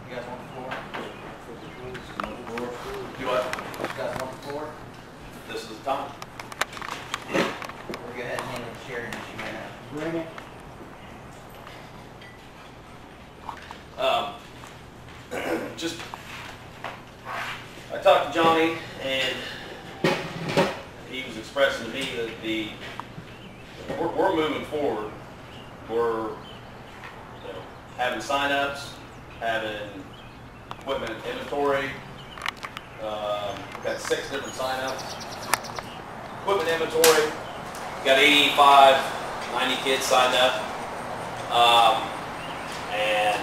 You guys want the floor? Do what? You guys want the floor? This is the time. We'll go ahead and handle the sharing issue right now. Bring it. Just, I talked to Johnny, and he was expressing to me that we're moving forward. We're having sign-ups, having equipment inventory. We've got 6 different sign-ups. Equipment inventory, got 85, 90 kids signed up. And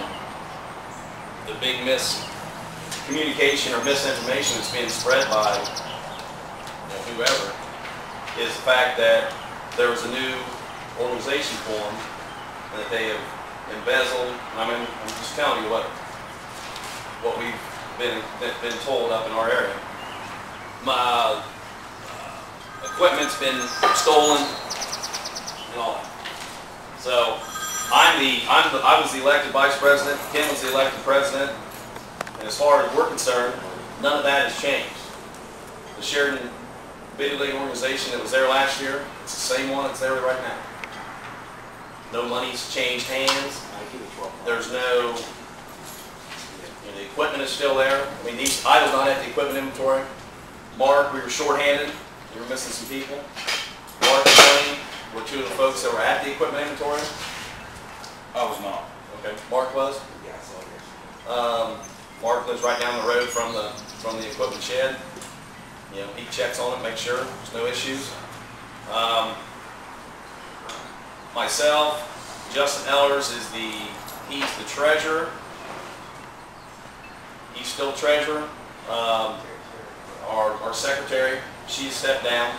the big miscommunication or misinformation that's being spread by whoever is the fact that there was a new organization formed and that they have embezzled. I mean, I'm just telling you what we've been told up in our area. My equipment's been stolen and all that. So I was the elected vice president. Ken was the elected president. And as far as we're concerned, none of that has changed. The Sheridan BIDDY League organization that was there last year, it's the same one that's there right now. No money's changed hands. There's no, the equipment is still there. I mean, I was not at the equipment inventory. Mark, we were shorthanded. We were missing some people. Mark and Tony were 2 of the folks that were at the equipment inventory. I was not. Okay, Mark was. Yeah, I saw this. Mark lives right down the road from the equipment shed. He checks on it, makes sure there's no issues. Myself, Justin Ellers he's the treasurer. He's still treasurer. Our secretary, she's stepped down.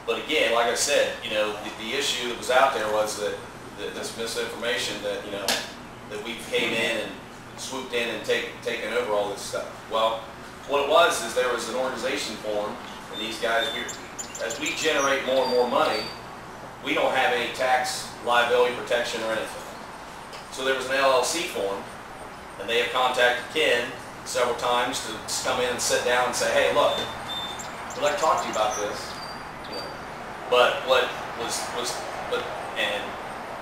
But again, like I said, the issue that was out there was that this misinformation that that we came in and swooped in and taken over all this stuff. Well, what it was is there was an organization formed, and these guys, as we generate more and more money, we don't have any tax liability protection or anything. So there was an LLC formed, and they have contacted Ken several times to come in and sit down and say, hey, look, we'd like to talk to you about this. But what and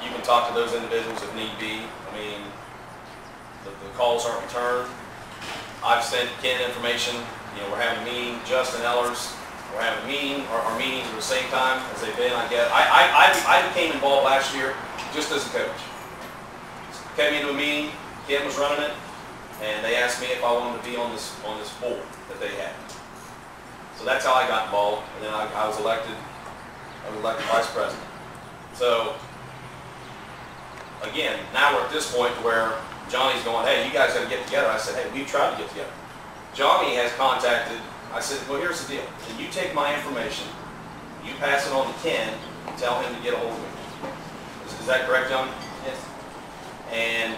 you can talk to those individuals if need be. I mean, the calls aren't returned. I've sent Ken information. We're having a meeting. Justin Ellers, we're having a meeting. Our meetings are the same time as they've been. I guess I became involved last year just as a coach. Came into a meeting. Ken was running it, and they asked me if I wanted to be on this board that they had. So that's how I got involved, and then I was elected. I was elected vice president. So again, now we're at this point where Johnny's going, hey, you guys got to get together. I said, hey, we've tried to get together. Johnny has contacted, I said, well, here's the deal. You take my information, you pass it on to Ken, and tell him to get a hold of me. Is that correct, Johnny? Yes. And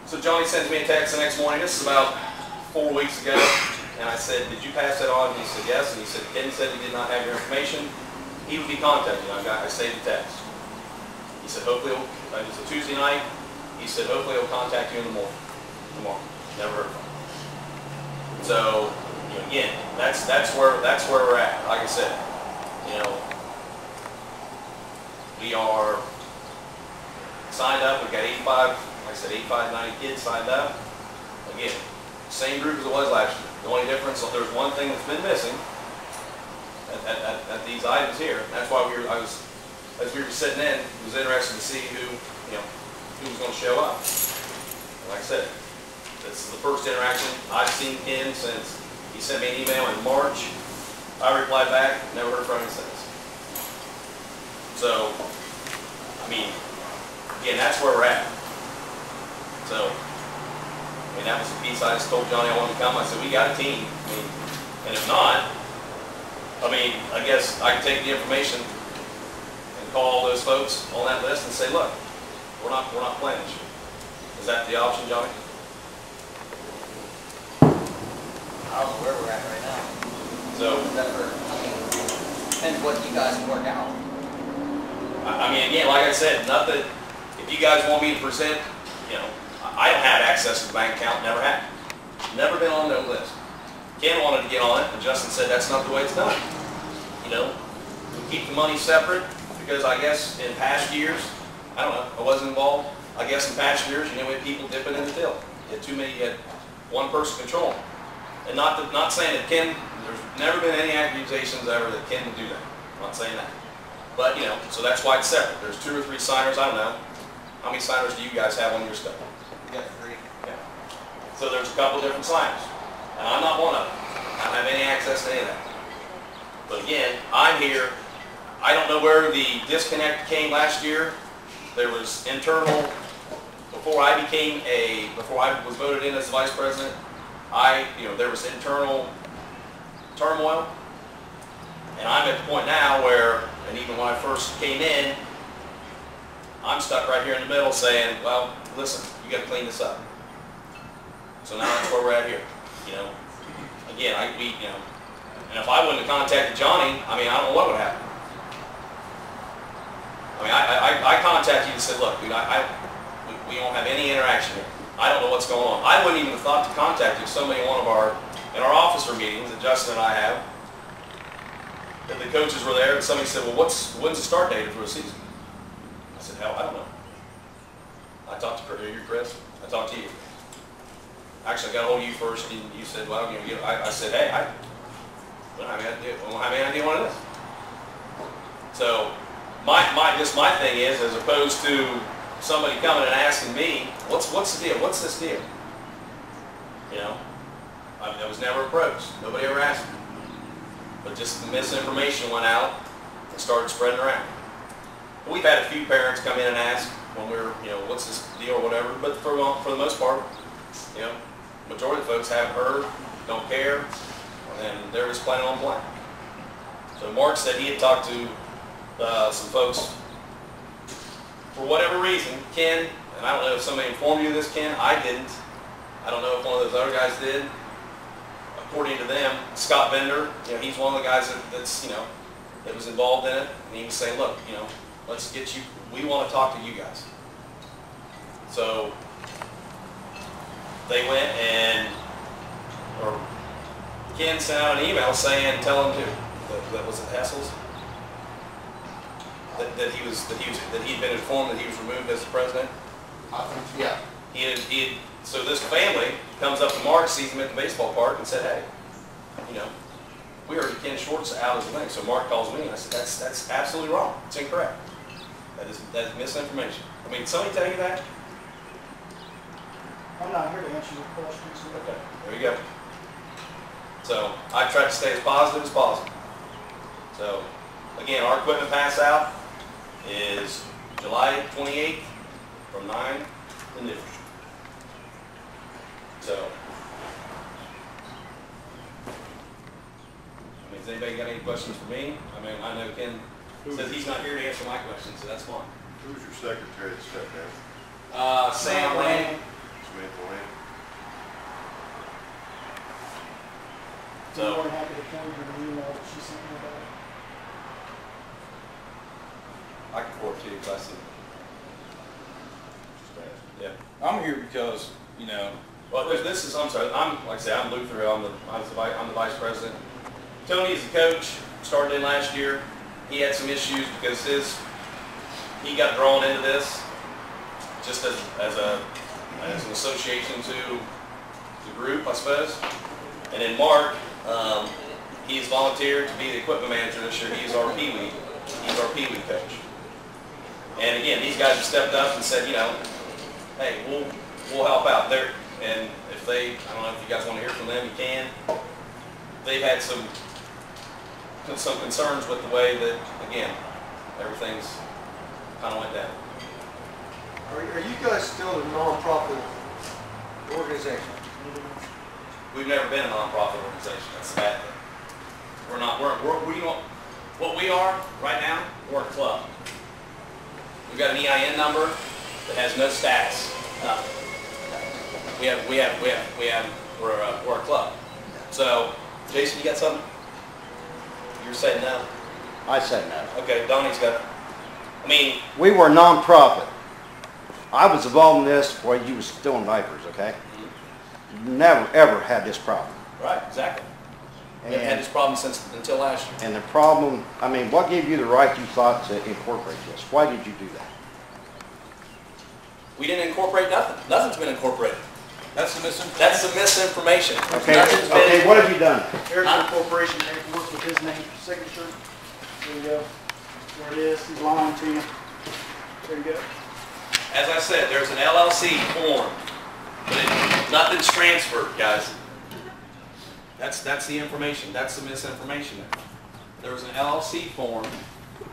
so Johnny sends me a text the next morning. This is about 4 weeks ago. And I said, did you pass that on? And he said, yes. And he said, Ken said he did not have your information. He would be contacting you. I saved the text. He said, hopefully, it was a Tuesday night. He said, hopefully he'll contact you in the morning. Tomorrow. Never heard from him. So, again, that's where we're at. Like I said, we are signed up. We've got 85, like I said, 85, 90 kids signed up. Again, same group as it was last year. The only difference, there's one thing that's been missing at these items here. That's why as we were sitting in, it was interesting to see who was going to show up. And like I said, this is the first interaction I've seen Ken since he sent me an email in March. I replied back, never heard from him since. So, I mean, again, that's where we're at. So, I mean, that was the piece I just told Johnny I wanted to come. I said, we got a team. I mean, and if not, I mean, I guess I can take the information and call those folks on that list and say, look, we're not playing this year. Is that the option, Johnny? I don't know where we're at right now. So, depends what you guys can work out. I mean, again, like I said, nothing. If you guys want me to present, you know, I don't have access to the bank account, never had. Never been on no list. Ken wanted to get on it, and Justin said that's not the way it's done. You know, we keep the money separate because I guess in past years, I don't know, I wasn't involved. I guess in past years, you know, we had people dipping in the till. You had too many, you had one person controlling. And not saying that Ken, there's never been any accusations ever that Ken would do that. I'm not saying that. But, you know, so that's why it's separate. There's 2 or 3 signers, I don't know. How many signers do you guys have on your stuff? We got 3. Yeah. So there's a couple different signers. And I'm not one of them. I don't have any access to any of that. But again, I'm here. I don't know where the disconnect came last year. There was internal, before I was voted in as the vice president, there was internal turmoil. And I'm at the point now where, and even when I first came in, I'm stuck right here in the middle saying, well, listen, you got to clean this up. So now that's where we're at here. You know, again, and if I wouldn't have contacted Johnny, I mean, I don't know what would happen. I mean, I contacted you and said, look, dude, we don't have any interaction here. I don't know what's going on. I wouldn't even have thought to contact you if somebody in in our officer meetings that Justin and I have, that the coaches were there and somebody said, well, when's the start date for the season? I said, hell, I don't know. I talked to Chris. I talked to you. Actually, I got a hold of you first, and you said, well, I said, hey, I don't have any idea what it is. So, my thing is, as opposed to somebody coming and asking me, what's the deal? What's this deal? You know, I was never approached. Nobody ever asked me. But just the misinformation went out and started spreading around. And we've had a few parents come in and ask when we were, you know, what's this deal or whatever. But for the most part, you know, majority of the folks haven't heard, don't care, and they're just planning on playing. So Mark said he had talked to some folks for whatever reason. Ken, and I don't know if somebody informed you of this, Ken, I didn't. I don't know if one of those other guys did. According to them, Scott Bender, you know, he's one of the guys that's, you know, that was involved in it, and he was saying, look, you know, let's get you, we want to talk to you guys. So they went or Ken sent out an email saying, tell him that was it Hessel's? That he'd been informed that he was removed as the president. Yeah. So this family comes up to Mark, sees him at the baseball park, and said, hey, you know, we heard Ken Short's out of the thing. So Mark calls me, and I said, that's absolutely wrong. It's incorrect. That is misinformation. I mean, somebody tell you that? I'm not here to answer your questions. Okay, there you go. So I tried to stay as positive as possible. So again, our equipment pass out is July 28th from 9 to noon. So, I mean, has anybody got any questions for me? I mean, I know Ken says he's not here to answer my questions, so that's fine. Who's your secretary that stepped down? Sam Lane. Smith Lane? I'm more than happy to forward you the email that she sent me about it. I can forward to you because I see it. Yeah. I'm here because, you know, Well, this is, I'm sorry, like I said, I'm Luther, I'm the vice president. Tony's the coach, started in last year. He had some issues because he got drawn into this just as an association to the group, I suppose. And then Mark, he's volunteered to be the equipment manager this year. He's our Pee-wee coach. And again, these guys have stepped up and said, you know, hey, we'll help out there. And if I don't know if you guys want to hear from them, you can. They've had some concerns with the way that, again, everything's kind of went down. Are you guys still a non-profit organization? We've never been a non-profit organization. That's the bad thing. We're not. What we are right now, we're a club. We've got an EIN number that has no status. We're a club. So, Jason, you got something? You're saying no? I say no. Okay, Donnie's got. I mean, We were non-profit. I was involved in this while you was still in diapers, okay? Never, ever had this problem. Right, exactly. We've had this problem until last year. And the problem, I mean, what gave you the right, you thought, to incorporate this? Why did you do that? We didn't incorporate nothing. Nothing's been incorporated. That's the misinformation. That's the misinformation. Okay, Nothing's been okay, what have you done? There's the corporation paperwork with his name, signature. There you go. There it is. He's lying to you. There you go. As I said, there's an LLC form, but nothing's transferred, guys. That's the information. That's the misinformation. There was an LLC form.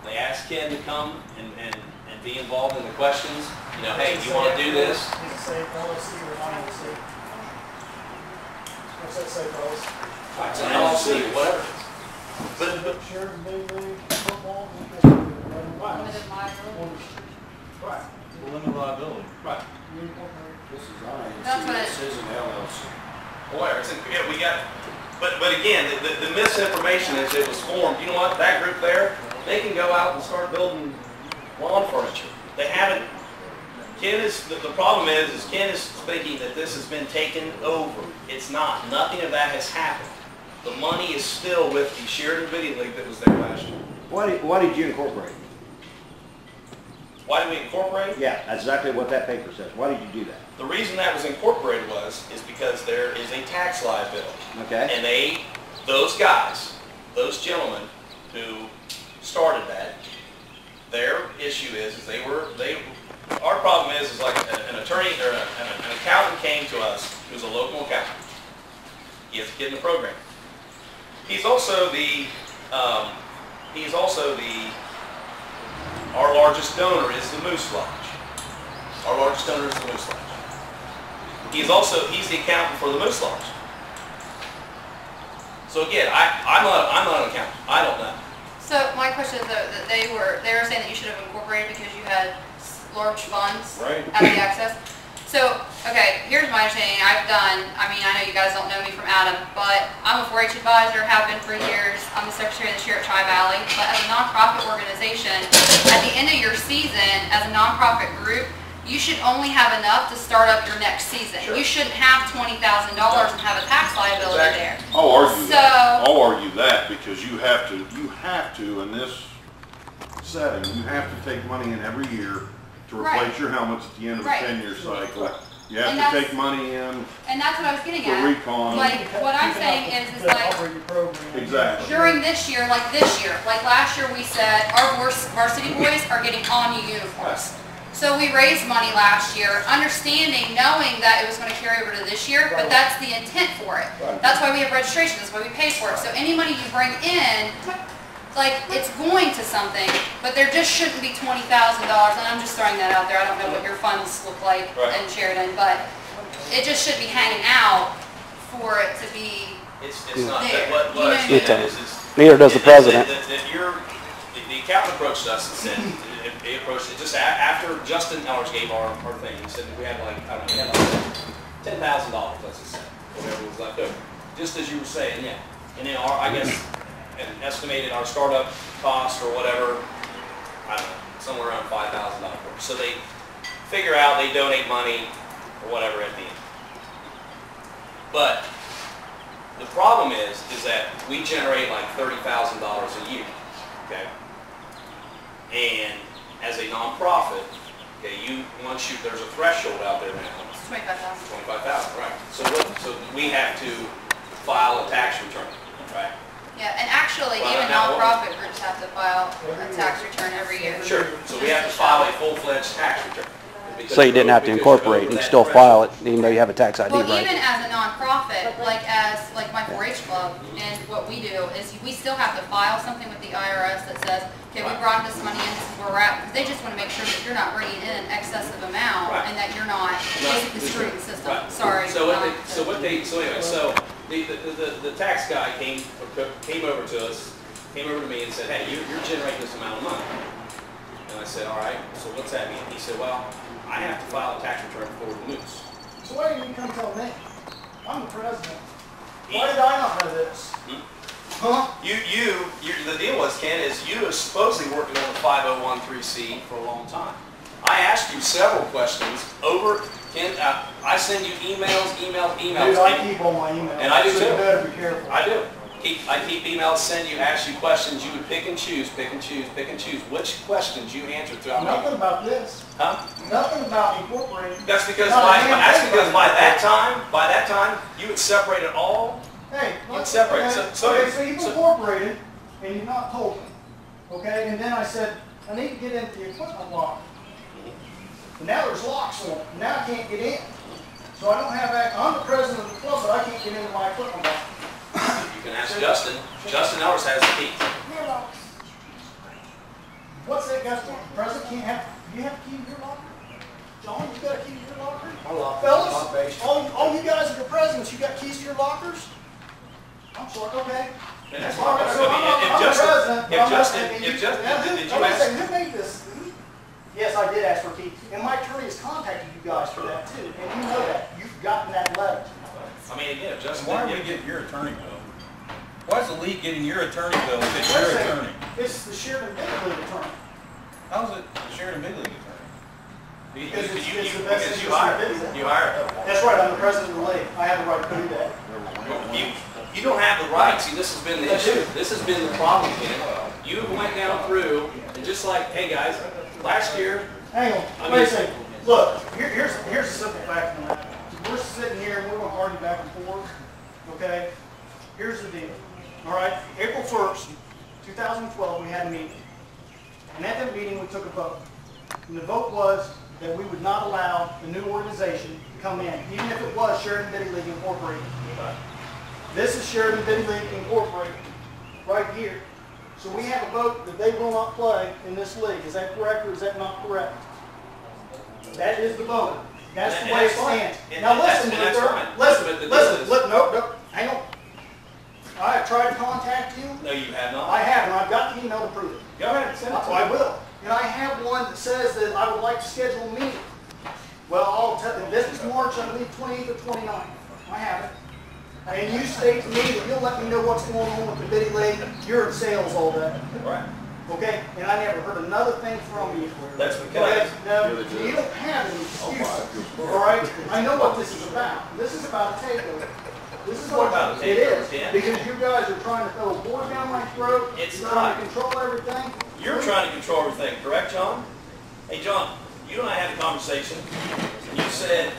They asked Ken to come and be involved in the questions. You know, hey, you want to do this? Does it say LLC or non-LLC? What's that say, fellas? It's an LLC, whatever it is. But Sheriff, big league, football, Limited liability. right. Limited liability. right. You incorporate. This is I. That's what it- says an LLC. Whatever. Yeah, we got. But again, the misinformation is it was formed. You know what? That group there, they can go out and start building lawn furniture. They haven't. Ken is the problem is Ken is thinking that this has been taken over. It's not. Nothing of that has happened. The money is still with the Sheridan Video League that was there last year. Why did you incorporate? Why did we incorporate? Yeah, that's exactly what that paper says. Why did you do that? The reason that was incorporated is because there is a tax liability. Okay? And those guys, those gentlemen who started that, their issue is our problem is like an attorney or an accountant came to us who's a local accountant. He has a kid in the program. He's also our largest donor is the Moose Lodge. Our largest donor is the Moose Lodge. He's the accountant for the Moose Lodge. So again, I'm not an accountant. I don't know. So my question is though, that they were saying that you should have incorporated because you had large funds Right. at the access. So, okay, here's my understanding. I know you guys don't know me from Adam, but I'm a 4-H advisor, have been for years. I'm the secretary of the Sheriff Tri-Valley. But as a nonprofit organization, at the end of your season, as a nonprofit group, you should only have enough to start up your next season. Sure. You shouldn't have $20,000 and have a tax liability Exactly. there. I'll argue So- that. I'll argue that because you have to in this setting, you have to take money in every year to replace Right. your helmets at the end of a Right. 10-year cycle. You have And to that's- take money in And that's what I was getting for at. recon. Like, what I'm saying is like, Cover your program. Exactly. during this year, like last year we said, our varsity boys are getting on-you uniforms. So we raised money last year, understanding, knowing that it was going to carry over to this year, but that's the intent for it. That's why we have registration, that's why we pay for it. So any money you bring in, like, it's going to something, but there just shouldn't be $20,000, and I'm just throwing that out there. I don't know what your funds look like in Sheridan, but it just should be hanging out for it to be It's not there. that. What You know I what I mean? understand is Neither does the president. That the accountant approached us and said, he approached it just after Justin Ellers gave our thing. He said we had like, I don't know, we had like $10,000, let's just say, whatever was left over. Just as you were saying, yeah. And then I guess, and estimated our startup cost or whatever, I don't know, somewhere around $5,000. So they figure out they donate money or whatever at the end. But the problem is that we generate like $30,000 a year, okay? And as a nonprofit, okay, there's a threshold out there now. It's $25,000. 25,000, right? So we have to file a tax return, right? Yeah, and actually, Well, even now what- nonprofit groups have to file a tax return every year. Sure. So we have to file a full-fledged tax return. So you didn't have to incorporate, you can still file it, even though you have a tax ID, Well, right? even as a nonprofit, like my 4-H club, and what we do is we still have to file something with the IRS that says, okay, we brought this money in, this is where we're at, because they just want to make sure that you're not bringing in an excessive amount Right. and that you're not basically screwing the system. Right. Sorry. So the tax guy came over to us, came over to me and said, hey, you're generating this amount of money. And I said, all right, so what's that mean? He said, well, I have to file a tax return for the Moose. So why didn't you come tell me? I'm the president. Why did I not know this? Huh? The deal was, Ken, is you were supposedly working on the 5013C for a long time. I asked you several questions over, Ken, I send you emails. Dude, I keep all my emails. And I do so too. you better be careful. I do. I keep emails, send you, ask you questions. You would pick and choose, pick and choose, pick and choose. Which questions you answer throughout my Nothing about this. Huh? Nothing about incorporating. That's because Not a damn that's thing because about by that time, you had separated all. Hey, You'd separate. Okay, So you've incorporated, and you've not told me. Okay, and then I said, I need to get into the equipment locker. And now there's locks on it. Now I can't get in. So I don't have access. I'm the president of the club, but I can't get into my equipment locker. You can ask Justin. Justin Ellis has the key. What's that guy's name? The president can't have, do you have a key to your locker? John, you got a key to your locker? Fellas, all you guys are the presidents, you got keys to your lockers? I'm sorry, okay. And that's All why. right, so I'm the president. If Justin, did you ask? Who made this? Yes, I did ask for keys. And my attorney has contacted you guys for that too. And you know that. You've gotten that letter. I mean, again, if Justin. Why are we getting your attorney bill? Why is the league getting your attorney bill if it's your Wait a second. attorney? It's the Sheridan Big League attorney. How's it the Sheridan Big League attorney? Because it's the best Because interest you of hire the business. You hire him. That's right, I'm the president of the league. I have the right to do that. You don't have the right. See, this has been the issue. This has been the problem, Ken. You went down through, and just like, hey guys, last year. Hang on, wait a second. Look, here's a simple fact of the matter. We're sitting here and we're going to argue back and forth, okay? Here's the deal, all right? April 1st, 2012, we had a meeting. And at that meeting, we took a vote. And the vote was that we would not allow the new organization to come in, even if it was Sheridan Biddy League Incorporated. This is Sheridan Biddy League Incorporated, right here. So we have a vote that they will not play in this league. Is that correct or is that not correct? That is the vote. That's the way it stands. Now listen, no, hang on. I have tried to contact you. No, you have not. I have, and I've got the email to prove it. Go ahead, send it to me. I will. And I have one that says that I would like to schedule a meeting. Well, I'll tell you, this is March, I believe 28th or 29th. I have it. And you state to me that you'll let me know what's going on with the Biddy League. You're in sales all day. Right. Okay? And I never heard another thing from you. That's because. No, you don't have any excuses. All right? I know what this is about. This is about a takeover. This is what about a it takeover, is. Ken? Because you guys are trying to throw a board down my throat. It's You're trying not. to control everything. You're trying to control everything, correct, John? Hey, John, you and I had a conversation, and you said,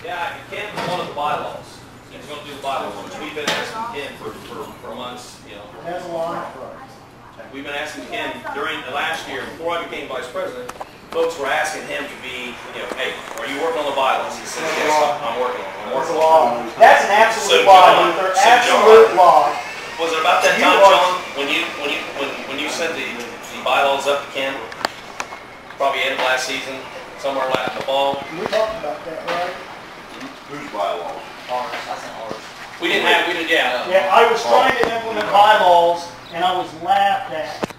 yeah, Ken was one of the bylaws. He was going to do the bylaws, which we've been asking Ken for months, you know. That's a lie. We've been asking Ken during the last year, before I became vice president, folks were asking him to be, you know, hey, are you working on the bylaws? He said, yes, I'm working on them. I'm working on them. That's an absolute So, lie, John, Luther. so, Absolute John, lie. Was it about that time, John, when you sent the bylaws up to Ken? Probably end of last season, somewhere in the fall. We talked about that, right? Whose bylaws? Ours, I sent ours. We didn't, yeah. Yeah, I was trying to implement bylaws, and I was laughed at.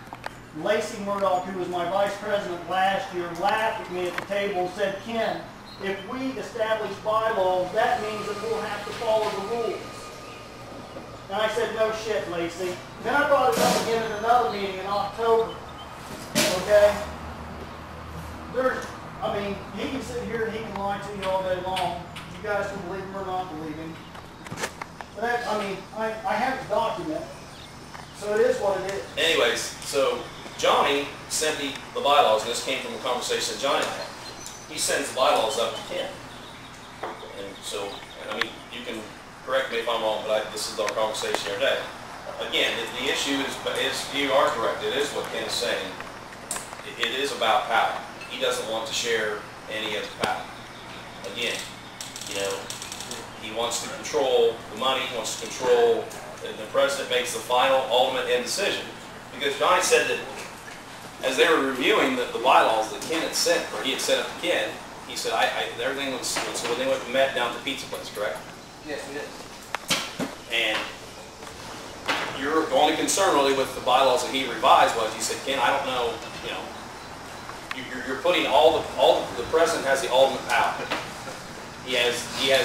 Lacey Murdoch, who was my vice president last year, laughed at me at the table and said, Ken, if we establish bylaws, that means that we'll have to follow the rules. And I said, no shit, Lacey. Then I brought it up again in another meeting in October. Okay? I mean, he can sit here and he can lie to you all day long. You guys can believe him or not believe him. But that, I mean, I have the document. So it is what it is. Anyways, so Johnny sent me the bylaws, and this came from a conversation that Johnny had. He sends the bylaws up to Ken. And so, I mean, you can correct me if I'm wrong, but this is our conversation here today. Again, the issue is you are correct. It is what Ken is saying. It is about power. He doesn't want to share any of the power. Again, you know, he wants to control the money, he wants to control, the president makes the final, ultimate end decision. Because Johnny said that as they were reviewing the bylaws that Ken had sent, or he had sent up to Ken, he said, everything was, so when they went and met down at the pizza place, correct? Yes, we did. And your only concern really with the bylaws that he revised was, you said, Ken, I don't know, you know, you're putting the president has the ultimate power. He has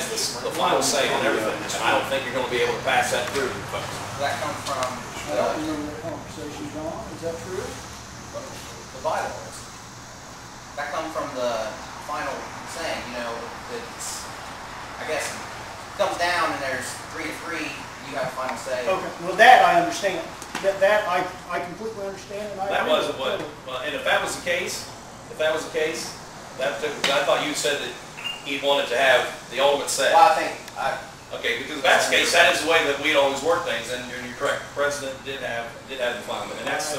the final say on everything, and I don't think you're going to be able to pass that through. Does that come from I don't remember that conversation, John. Is that true? the bylaws? that come from the final saying, you know, it's, I guess, it comes down and there's 3 to 3, you have final say. Okay, well, that I understand. That I completely understand, and I That agree wasn't with what, it. well, and if that was the case, I thought you said that he wanted to have the ultimate say. Well, I think, Okay, because if that's the case, that is the way that we'd always work things, and you're correct. The president did have the final, and that's.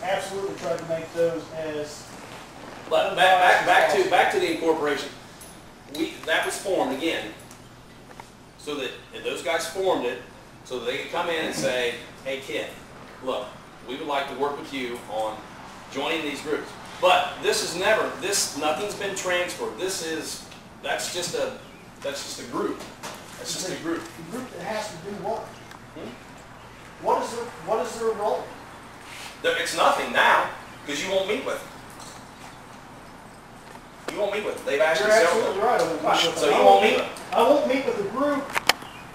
Absolutely tried to make those as. But back to the incorporation. That was formed again, so that, and those guys formed it, so that they could come in and say, hey kid, look, we would like to work with you on joining these groups. But nothing's been transferred. That's just a group. That's just a group. A group that has to do what? What is their role? It's nothing now, because you won't meet with them. You won't meet with them. They've actually You're several absolutely right. I won't meet with So them. you won't meet with them. I won't meet with a group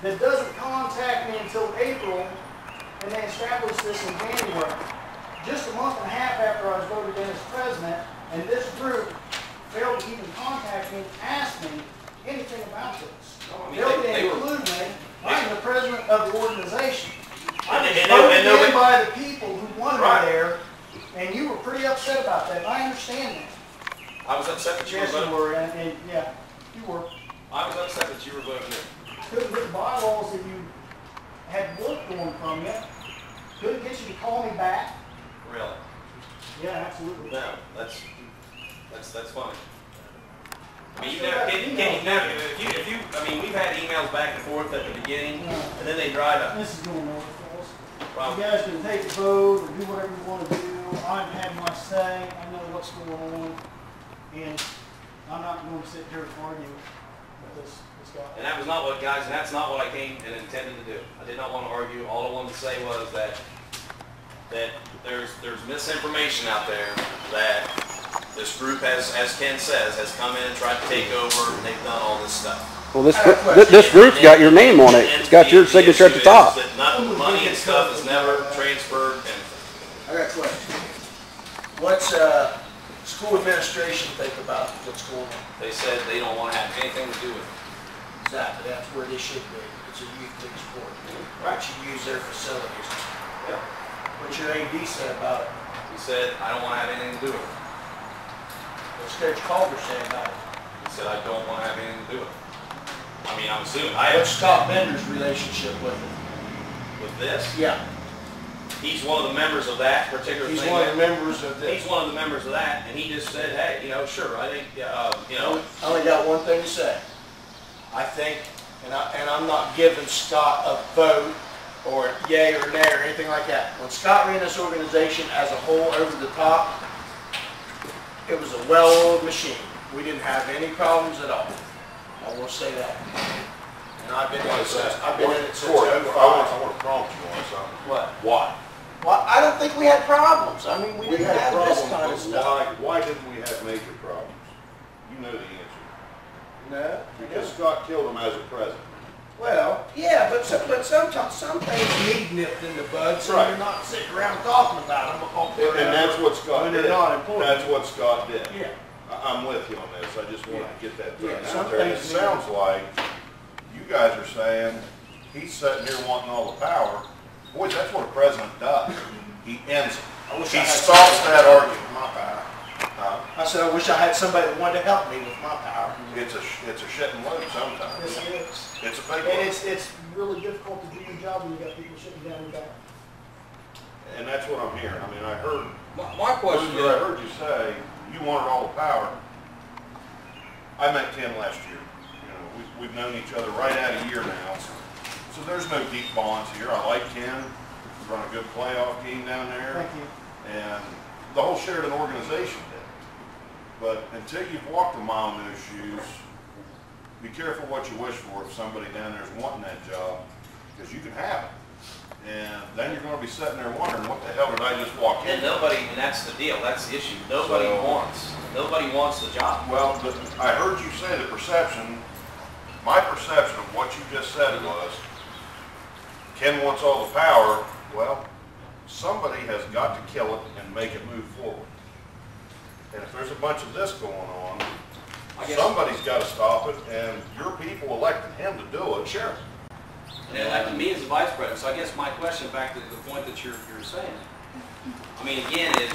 that doesn't contact me until April, and they establish this in January. Just a month and a half after I was voted in as president, and this group failed to even contact me, ask me anything about this. Failed to include me. I'm the president of the organization. I was voted in by the people who wanted me there, and you were pretty upset about that. I understand that. I was upset that you were Yes, you voting. were, and yeah, you were. I was upset that you were voting here. Couldn't get bylaws that you had work going from you. Couldn't get you to call me back. Really? Yeah, absolutely. No, that's funny. I mean, I mean, we've had emails back and forth at the beginning, and then they dried up. This is going over, fellas. You guys can take a vote or do whatever you want to do. I've had my say. I know what's going on, and I'm not going to sit here and argue with this guy. And that was not what, guys, and that's not what I came and intended to do. I did not want to argue. All I wanted to say was that there's misinformation out there that this group has, as Ken says, has come in and tried to take over, and they've done all this stuff. Well, this group's got your name on it. It's got your signature at the top. That nothing, money and stuff is never transferred. And I got a question. What's school administration think about what's going on? they said they don't want to have anything to do with it. Exactly, that's where they should be. It's a youth league sport. Right, you use their facilities. Yeah. What's your AD say about it? He said, I don't want to have anything to do with it. What's Coach Calder say about it? He said, I don't want to have anything to do with it. I mean, I'm assuming What's Scott Bender's relationship with it? with this. Yeah, He's one of the members of that particular thing. he's one of the members of this. He's one of the members of that, and he just said, hey, sure, I think, you know. I only got one thing to say. I think, and I'm not giving Scott a vote or a yay or nay or anything like that. When Scott ran this organization as a whole over the top, it was a well-oiled machine. We didn't have any problems at all. I will say that. And I've been in it since, Corey, I 05. want to prompt you on something. What? Why? Well, I don't think we had problems. I mean, we didn't had have problems, this kind of but stuff. why didn't we have major problems? You know the answer. No. Because Scott killed him as a president. Well, yeah, but sometimes some things need nipped in the bud, so Right. you're not sitting around talking about them. And that's what Scott When did. they're not important. That's what Scott did. Yeah. I'm with you on this. I just wanted to get that thrown Yeah, out some there. And it things need- sounds like you guys are saying he's sitting here wanting all the power. Boy, that's what a president does. He ends it. I wish He I had stops somebody that to help me argument. with my power. Huh? I said, I wish I had somebody that wanted to help me with my power. It's a shit and load sometimes. Yes, it is. It's a big And one. it's really difficult to do your job when you got people shutting down your back. And that's what I'm hearing. I mean, I heard, My question Luther, I is, heard you say you wanted all the power. I met Ken last year. We've known each other right at a year now. So there's no deep bonds here. I like Ken. We run a good playoff game down there. Thank you. And the whole Sheridan organization did. But until you've walked a mile in those shoes, be careful what you wish for if somebody down there is wanting that job, because you can have it. And then you're going to be sitting there wondering, what the hell did I just walk And in? and that's the deal, that's the issue. Nobody wants the job. Well, I heard you say the perception, my perception of what you just said was, Ken wants all the power. Well, somebody has got to kill it and make it move forward. And if there's a bunch of this going on, I guess- somebody's gotta stop it, and your people elected him to do it. Sure. And they elected me as the vice president, so I guess my question back to the point that you're saying, I mean, again, is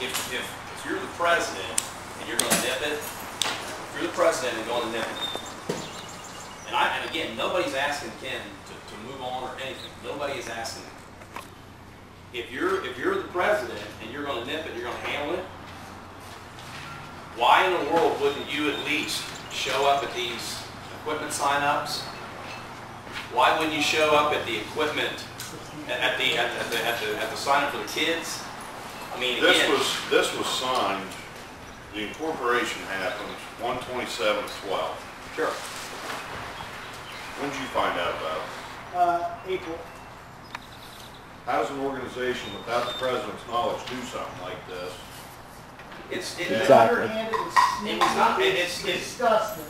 if you're the president and you're gonna nip it, if you're the president and going to nip it, and again, nobody's asking Ken to move on or anything, nobody is asking him. If you're the president and you're gonna nip it, you're gonna handle it, why in the world wouldn't you at least show up at these equipment sign-ups? Why wouldn't you show up at the equipment, at the sign-up for the kids? I mean, again. This was signed, the incorporation happened 1/27/12. Sure. When did you find out about it? April. How does an organization without the president's knowledge do something like this? Exactly. It was not, it's disgusting.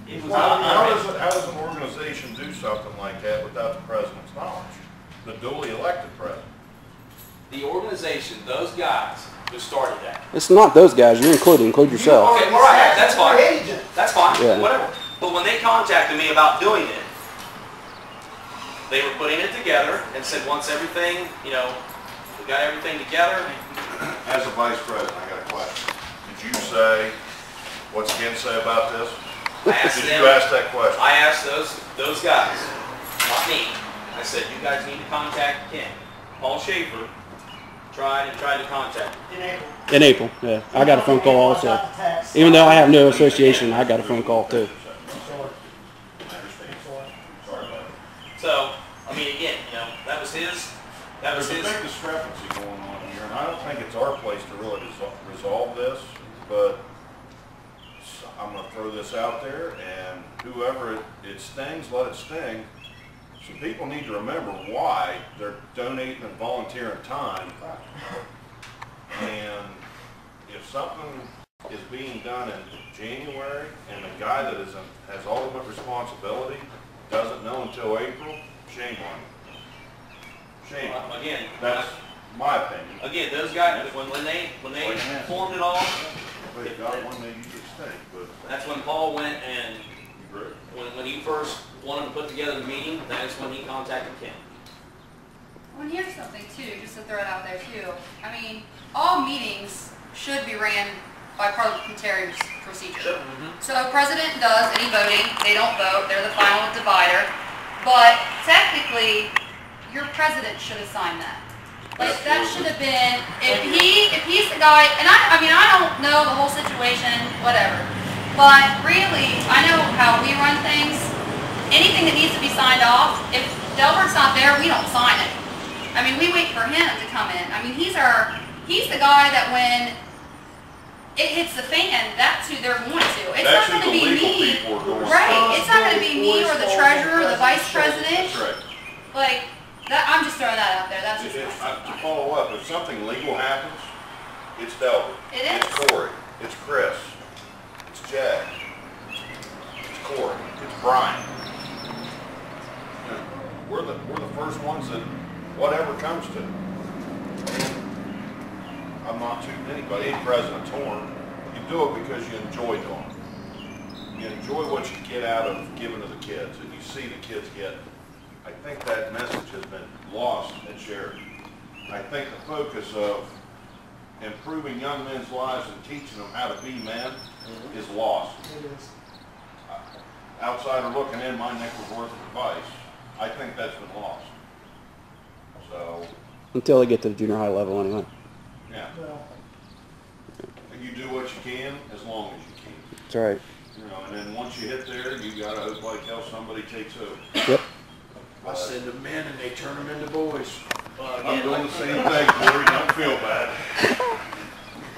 It was How not, does an organization do something like that without the president's knowledge? The duly elected president. the organization, those guys who started that. It's not those guys. You're include yourself. Okay, all right, that's fine. Agent. That's fine, Yeah. whatever. But when they contacted me about doing it, they were putting it together and said once everything, we got everything together. As a vice president, I got a question. Did you say, what's Ken say about this? I asked Did them, you ask that question? I asked those guys, not me. I said, you guys need to contact Ken. Paul Schaefer tried to contact him. In April. In April, yeah. I got a phone call also. I got the text. Even though I have no association, I got a phone call too. Sorry about it. So, I mean, again, that was his. There's a big discrepancy going on here, and I don't think it's our place to really resolve this, but I'm gonna throw this out there, and whoever it stings, let it sting. So people need to remember why they're donating and volunteering time. And if something is being done in January, and the guy that has ultimate responsibility doesn't know until April, shame on him. Shame. Again, That's my opinion. again, those guys, when they formed it all, But you got one that you just think, but that's when Paul went and you agree. when he first wanted to put together the meeting, that is when he contacted Ken. Well, and here's something too, just to throw it out there too. I mean, all meetings should be ran by parliamentary procedure. So president does any voting, they don't vote, they're the final divider. But technically, your president should have signed that. Like, that should have been, if he's the guy, and I mean, I don't know the whole situation, whatever. But really, I know how we run things. Anything that needs to be signed off, if Delbert's not there, we don't sign it. I mean, we wait for him to come in. I mean, he's the guy that when it hits the fan, that's who they're going to. It's That's not who going to the be legal me. people are going to. Right. It's not going to be me or the treasurer or the vice president. That's right. Like, that, I'm just throwing that out there. That's just To follow up, if something legal happens, it's Delbert. It is. It's Corey. It's Chris. It's Jack. It's Corey. It's Brian. We're the first ones that whatever comes to. I'm not tooting anybody, ain't President's horn. You do it because you enjoy doing it. You enjoy what you get out of giving to the kids, and you see the kids get. I think that message has been lost at Sheridan. I think the focus of improving young men's lives and teaching them how to be men is lost. It is. Outsider looking in, my nickel's worth of advice. I think that's been lost. So, Until they get to the junior high level anyway. yeah, Well, you do what you can as long as you can. That's right. And then once you hit there, you gotta hope like hell somebody takes over. Yep. I send them men and they turn them into boys. I'm doing the same thing, Corey, don't feel bad.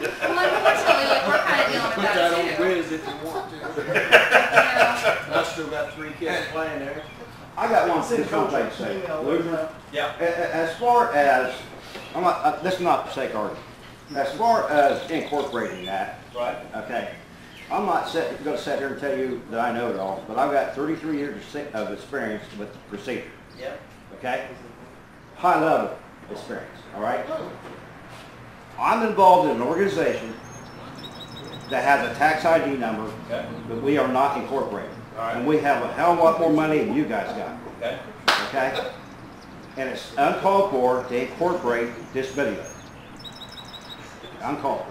Well, unfortunately, like, we're kind of dealing with Put that that on too. Wiz if you want to. I still got 3 kids playing there. I got one thing to say, Luke. Yeah. As far as, I'm not, this is not the sake argument. As far as incorporating that, Right. okay, I'm not going to sit here and tell you that I know it all, but I've got 33 years of experience with the procedure, Yeah. okay? High level experience, all right? I'm involved in an organization that has a tax ID number, Okay. but we are not incorporated. All right. And we have a hell of a lot more money than you guys got, Okay. okay? And it's uncalled for to incorporate this video. Uncalled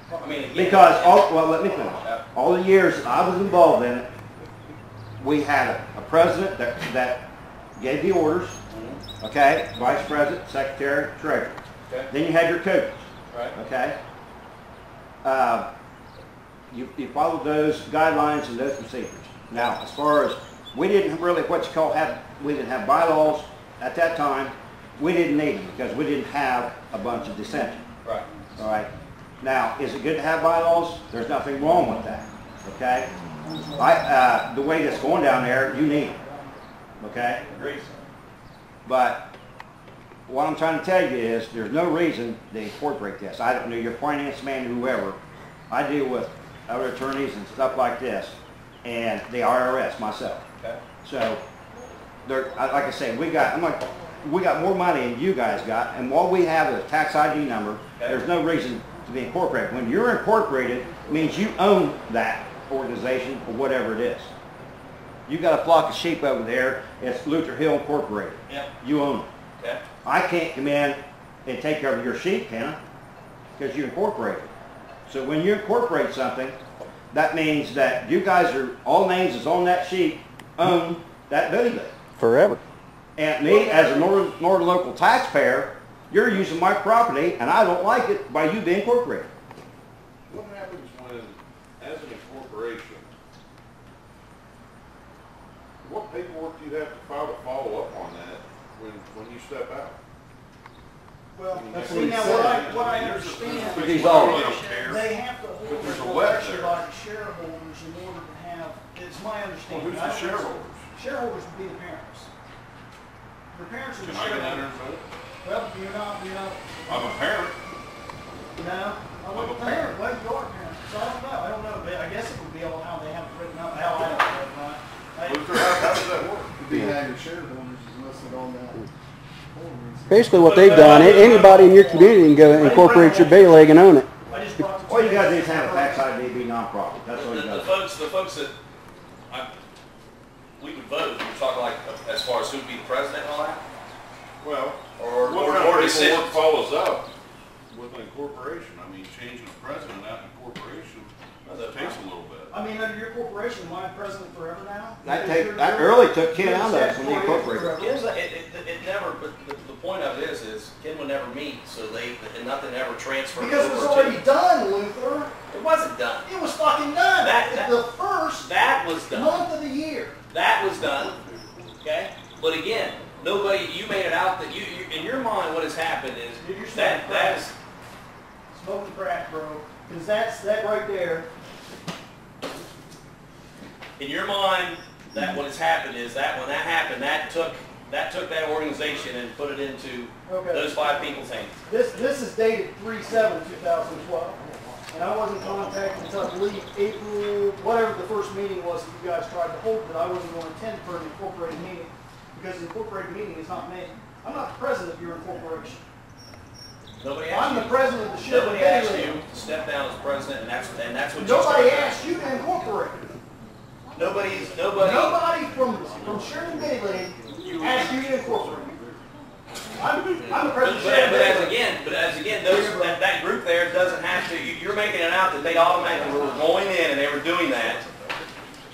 for. I mean, again, Because, well, let me finish. All the years that I was involved in it, we had a president that gave the orders, okay? Vice president, secretary, treasurer. Okay. Then you had your coaches, Right. okay? You followed those guidelines and those procedures. Now, as far as, we didn't really, we didn't have bylaws at that time. We didn't need them because we didn't have a bunch of dissension. Right. All right. Now, is it good to have bylaws? There's nothing wrong with that. Okay. The way that's going down there, you need them. Okay. Agreed. But what I'm trying to tell you is, there's no reason to incorporate this. I don't know your finance man, whoever. I deal with other attorneys and stuff like this, and the IRS myself. Okay. So, like I say, we got more money than you guys got, and what we have is a tax ID number. Okay. There's no reason to be incorporated. When you're incorporated, it means you own that organization or whatever it is. You got a flock of sheep over there. It's Luther Hill Incorporated. Yep. You own it. Okay. I can't come in and take care of your sheep, can I? Because you incorporated. So when you incorporate something, that means that you guys are, all names is on that sheet, own that building. Forever. And me, as a Northern local taxpayer, you're using my property, and I don't like it by you being incorporated. What happens when, as an incorporation, what paperwork do you have to file to follow up on that when you step out? Well, That's see, now what I There's a- understand, there's a These people all- that don't care. they have to But hold there's a a web election there. by the shareholders in order to have, it's my Well, understanding. who's the shareholders? Shareholders would be the parents. The parents are the Can I get under shareholders. and vote? Well, you're not, I'm a parent. no, I wouldn't a parent, well, you are a parent, so I don't know, but I guess it would be all how they have it written up, how I don't know, right? Luther, how does that work? Be how your shareholders is listed on that. Basically what they've done, anybody in your community can go incorporate your bailiwick and own it. I just brought All you gotta do is have a tax ID, be non-profit. That's all you The gotta do. folks that, we could vote, we're talking like, as far as who'd be the president and all that? Well, Or what kind of decisions. paperwork follows up with an incorporation? I mean, changing the president out in incorporation takes a little bit. I mean, under your corporation, am I president forever now? That early took Ken out of us when they incorporated. It never, but the point of it is Ken would never meet, so and nothing ever transferred Because it was over to. already done, Luther. It wasn't done. It was fucking done. That- The first That was done. month of the year. That was done, okay? But again, nobody, you made it out that in your mind, what has happened is, You're that is, smoking crack, bro. Because that right there. in your mind, that what has happened is that when that happened, that took that organization and put it into Okay. those 5 people's hands. This is dated 3/7/2012, and I wasn't contacted until I believe April, whatever the first meeting was that you guys tried to hold, that I wasn't going to attend for an incorporated meeting, because the incorporated meeting is not me. I'm not the president of your incorporation. Nobody I'm asked the you. president of the ship. Nobody asked you to step down as president, and that's what you Nobody started. asked you to incorporate. Nobody. Nobody from Sheridan Bailey asked you to incorporate. I'm the president of Sheridan Bailey. But as again, that group there doesn't have to. You're making it out that they automatically were going in and they were doing that,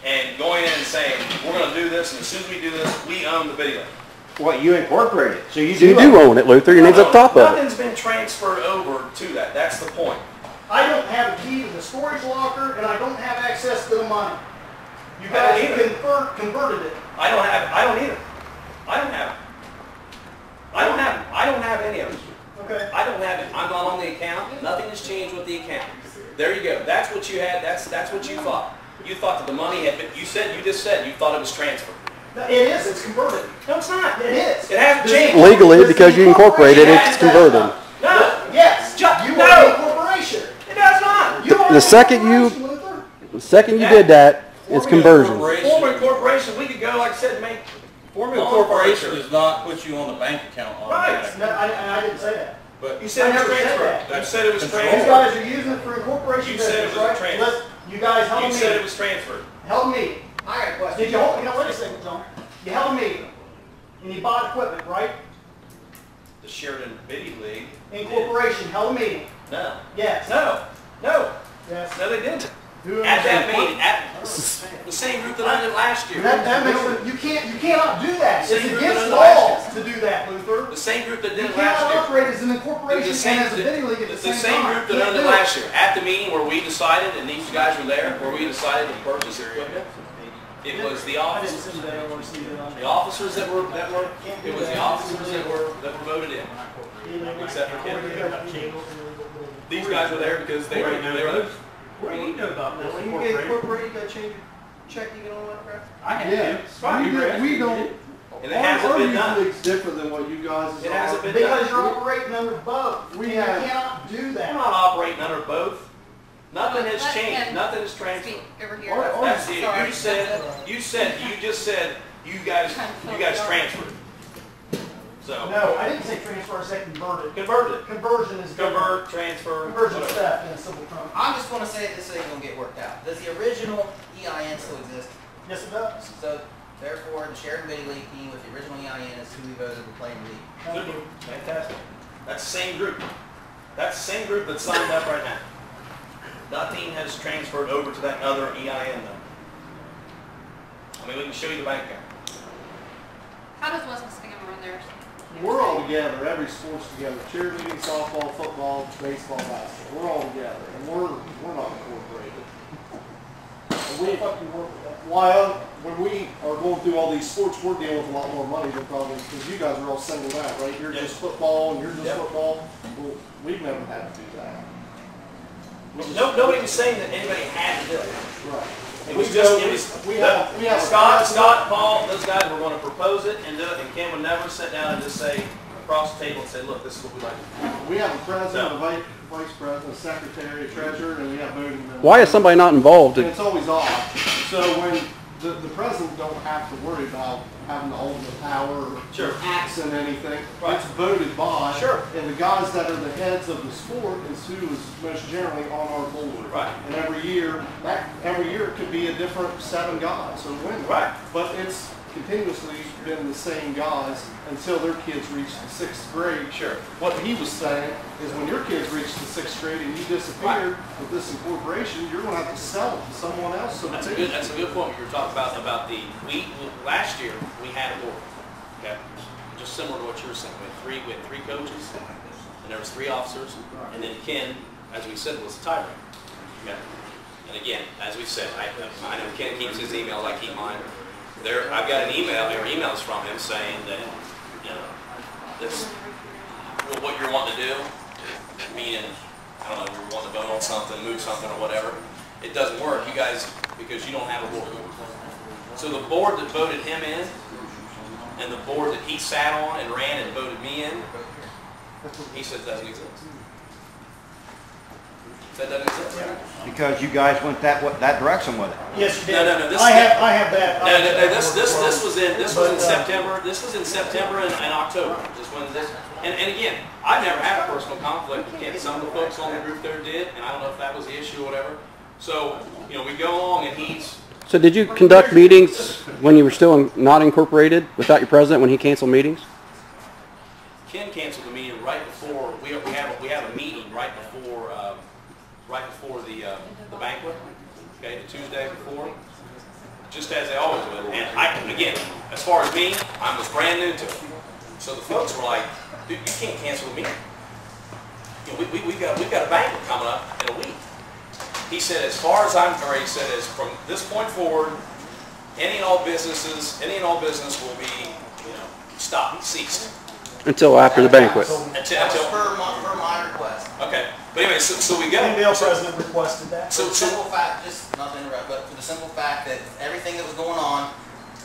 and going in and saying we're going to do this, and as soon as we do this, we own the video. What, you incorporated, so you You do own it, Luther. Your name's up top of it. Nothing's been transferred over to that. That's the point. I don't have a key to the storage locker, and I don't have access to the money. You I guys don't either. converted it. I don't have either. I don't have any of it. Okay. I don't have it. I'm not on the account. Nothing has changed with the account. There you go. That's what you had. That's what you thought. You thought that the money had been. You just said you thought it was transferred. It is. It's converted. No, it's not. It is. It hasn't changed. Legally, because you incorporated, it's converted. No. Yes. You No. are the corporation. It does not. You are The second you- corporation, Luther. The second you did that, it's conversion. Forming a corporation, we could go, like I said, Forming a corporation does not put you on the bank account Right. automatically. No, I didn't say that. But you said I it was never said transferred. that. You said it was You transferred. guys are using it for incorporation You said it business, was a right? transfer. Listen, you guys held a You said it meeting. was transferred. Held a meeting. I got a question. Did you hold, wait a second, John. You held a meeting, and you bought equipment, right? The Sheridan Biddy League. Incorporation held a meeting. No. Yes. No. No. Yes. No, they didn't. Who At that owns meeting, at the same group that I did last year. That makes it, you cannot do that. Same It's group against that law last to do that, Luther. The same group that You did it cannot last year. operate as an incorporation and as a biddy league at the The same same time. group that Can't owned it do last year. At the meeting where we decided, and these guys were there, where we decided to purchase equipment, it was the I didn't officers. see that. I want to see that. The officers that were, it was the officers that were voted in. Except for Ken. These guys were there because they were there. What do you know about this? When you get incorporated, you gotta change your checking and all that crap? I had Yeah, to. we don't. And it hasn't Our been youth done. league's different than what you guys. It hasn't been Because done. you're operating under both. We You have- cannot do We're that. not operating under both. Nothing has Let changed. him Nothing has transferred. Speak over here. That's it. Sorry. You just said you guys transferred. So No, I didn't say transfer, I said converted. converted. Conversion is different. Convert, transfer, Conversion whatever. step in a civil code. I'm just gonna say this ain't gonna get worked out. Does the original EIN still exist? Yes, it does. So therefore, the Sheridan Biddy League team with the original EIN is who we voted to play in the league. Thank you. Fantastic. That's the same group. That's the same group that signed up right now. Nothing has transferred over to that other EIN number. I mean, we can show you the bank account. How does West Muskingum run theirs? We're all together, every sport's together, cheerleading, softball, football, baseball, basketball, we're all together, and we're not incorporated. And we, while, when we are going through all these sports, we're dealing with a lot more money than probably, because you guys are all singled out, right? You're just football, and you're just football. Well, we've never had to do that. Nobody was saying that anybody had to do it. Right. It was just, we have Scott, Paul, those guys were going to propose it and do it, and Ken would never sit down and just say, across the table and say, look, this is what we like to do. We have a president, a vice president, a secretary, a treasurer, and we have voting members. Why is somebody not involved? And it's always off. So when the president don't have to worry about having the ultimate power or axing anything. Right. It's voted by. Sure. And the guys that are the heads of the sport is who is most generally on our board. Right. And every year it could be a different 7 guys or women. Right. But it's continuously been the same guys until their kids reach the 6th grade. Sure. What he was saying is when your kids reach the 6th grade and you disappeared with this incorporation, you're going to have to sell it to someone else. So That's a good point. You were talking about last year we had a board. Okay. Just similar to what you were saying. We had three coaches, and there was 3 officers, and then Ken, as we said, was the tiebreaker. Okay. And again, as we said, I know Ken keeps his emails. I keep mine. I've got an email or emails from him saying that this what you're wanting to do, meaning I don't know, you're wanting to vote on something, move something or whatever. It doesn't work, you guys, because you don't have a board. So the board that voted him in, and the board that he sat on and ran and voted me in, he said doesn't exist. That doesn't exist. Because you guys went that direction with it. Yes, you did. No. I have that. This was in September. This was in September and October. Just when this, and again, I've never had a personal conflict. Some of the folks on the group there did, and I don't know if that was the issue or whatever. So we go along, and he's. So did you conduct meetings when you were still not incorporated without your president when he canceled meetings? Ken canceled the meeting right before we have a meeting right before the banquet. Okay, the Tuesday before, just as they always would. And again, as far as me, I was brand new to it. So the folks were like, "Dude, you can't cancel the meeting. We've got a banquet coming up in a week." He said, as from this point forward, any and all business will be, stopped, ceased. Until after the banquet. Until per my request. Okay, but anyway, so we go. MVL president requested that. For the simple fact, just not to interrupt, but for the simple fact that everything that was going on,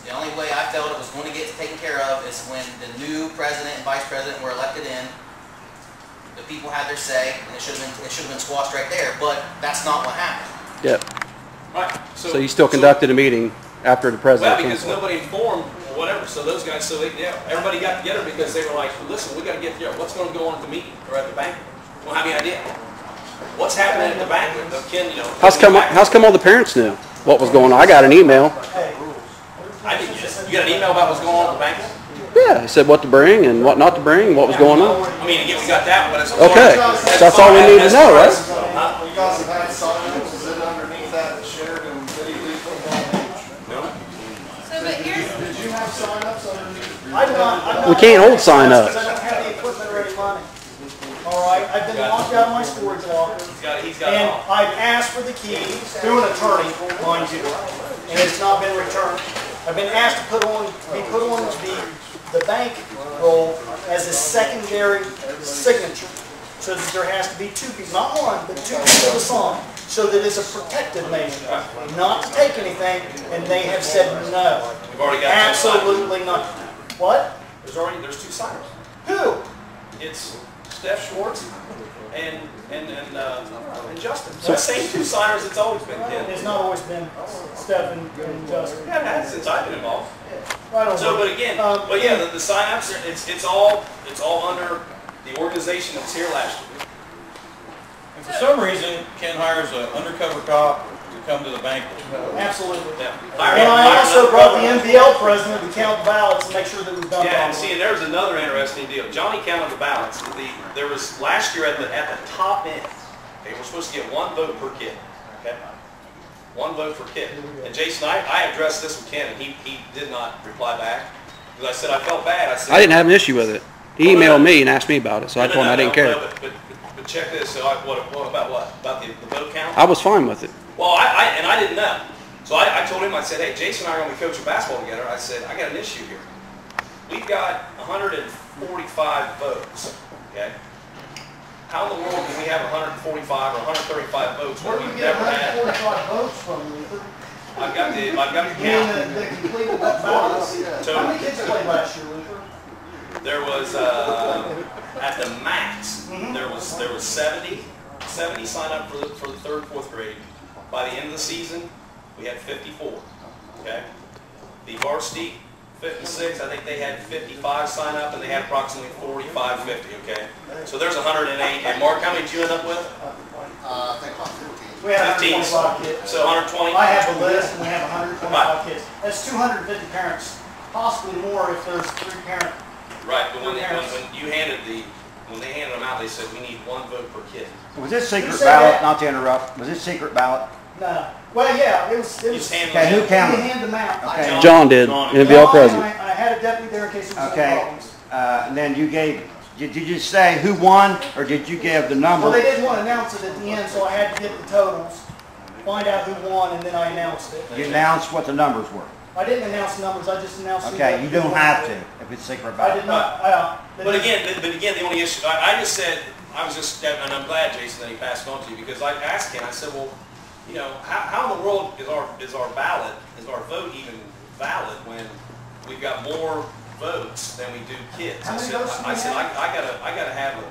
the only way I felt it was going to get taken care of is when the new president and vice president were elected in. The people had their say, and it should have been squashed right there. But that's not what happened. Yep. Right. So you still conducted a meeting after the president Well, because canceled. nobody informed or whatever. So those guys, everybody got together because they were like, listen, we got to get together. What's going to go on at the meeting or at the banquet? We don't have any idea. What's happening at the banquet? The kid, How's come all the parents knew what was going on? I got an email. I didn't get it. You got an email about what's going on at the banquet? Yeah, it said what to bring and what not to bring, what was going on. I mean, again, we got that, but it's Okay, that's all we need to know, right? You guys have had sign-ups, is it underneath that shared and BIDDY football page? No. So, but here's, Did you have sign-ups underneath? I'm not We can't hold sign-ups. because I don't have the equipment or any money. All right, I've been locked out of my storage locker. He's got it And all. I've asked for the key through an attorney, mind you, and it's not been returned. I've been asked to be put on the bank roll as a secondary signature, so that there has to be two people, not one, but two people to sign, so that it's a protective measure, not to take anything, and they have said no. We've already got Absolutely not. What? There's two signers. Who? It's Steph Schwartz and Justin. So the same two signers it's always been, Ken. It's not always been Steph and Justin. Yeah, it has since I've been involved. I don't So, know. but again, the sign-ups, it's all under the organization that's here last year. And for some reason, Ken hires an undercover cop to come to the banquet. Absolutely. Yeah. And I also brought the MVL president to count ballots and make sure that we've done Yeah, and properly. see, and there's another interesting deal. Johnny counted the ballots. There was last year at the top end. Okay, we're supposed to get one vote per kid. Okay, one vote per kid. And Jason, I addressed this with Ken, and he did not reply back because I said I felt bad. I said I didn't have an issue with it. He emailed me and asked me about it, so I told him I didn't care. But check this. So what about what? About the vote count? I was fine with it. Well, I didn't know. So I told him, I said, hey, Jason and I are going to be coaching basketball together. I said, I got an issue here. We've got 145 votes, okay? How in the world can we have 145 or 135 votes Where when did we we've get never had? 145 votes from, Luther? I've got the You count. mean the completed ballots? How many kids played last year, Luther? There was, at the max, there was 70 sign up for the third, fourth grade. By the end of the season, we had 54, okay? The varsity, 56, I think they had 55 sign up, and they had approximately 45, 50, okay? So there's 108. And Mark, how many did you end up with? I think about 15. We had 15. 125 kids. So 120? I have the list, and we have 125 kids. That's 250 parents, possibly more if there's 3 parents. Right, but when they handed them out, they said we need one vote per kid. Was this secret said ballot, that? not to interrupt, was this secret ballot? No. Well, yeah, it was. You just hand Okay, them who out. counted? We hand them out. Okay. John did, MVL president. I had a deputy there in case there was any Okay, problems. and then you gave, did you just say who won, or did you give the number? Well, they didn't want to announce it at the end, so I had to get the totals, find out who won, and then I announced it. You announced what the numbers were. I didn't announce the numbers, I just announced who Okay, won. you don't have to if it's secret I ballot. did not, But again, the only issue, I just said, and I'm glad, Jason, that he passed it on to you, because I asked him, I said, well, you know, how in the world is our ballot, is our vote even valid when we've got more votes than we do kids? How I many said, votes do we have?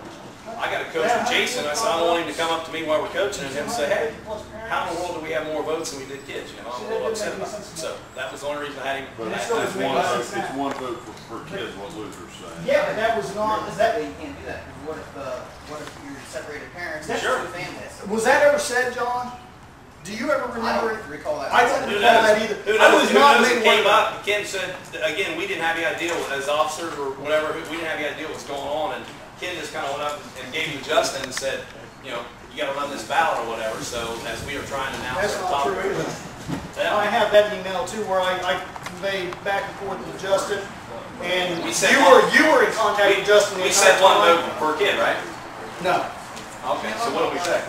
I gotta coach with Jason. I said, I don't want him to come up to me while we're coaching and him say, hey, how in the world do we have more votes than we did kids? You know, I'm a little upset about it. So that was the only reason I had him. But It's it's still one makes vote, sense. it's one vote per kid, is what Luther's saying. Yeah, but that was not, is that, You can't do that, because what if you're separated parents, That's there's true. two families? was that ever said, John? Do you ever I remember? don't recall that. I don't Who recall that knows? either. Who I knows? was Who not knows? made It came aware of up. Ken said, again, we didn't have any idea as officers or whatever. We didn't have any idea what was going on, and Ken just kind of went up and gave him to Justin and said, you know, you got to run this ballot or whatever. So as we are trying to announce That's our not top, true either. yeah. I have that email too, where I conveyed back and forth with Justin, and We said you were in contact with Justin the We entire said one time. vote per kid, right? No, Okay. So what did we say?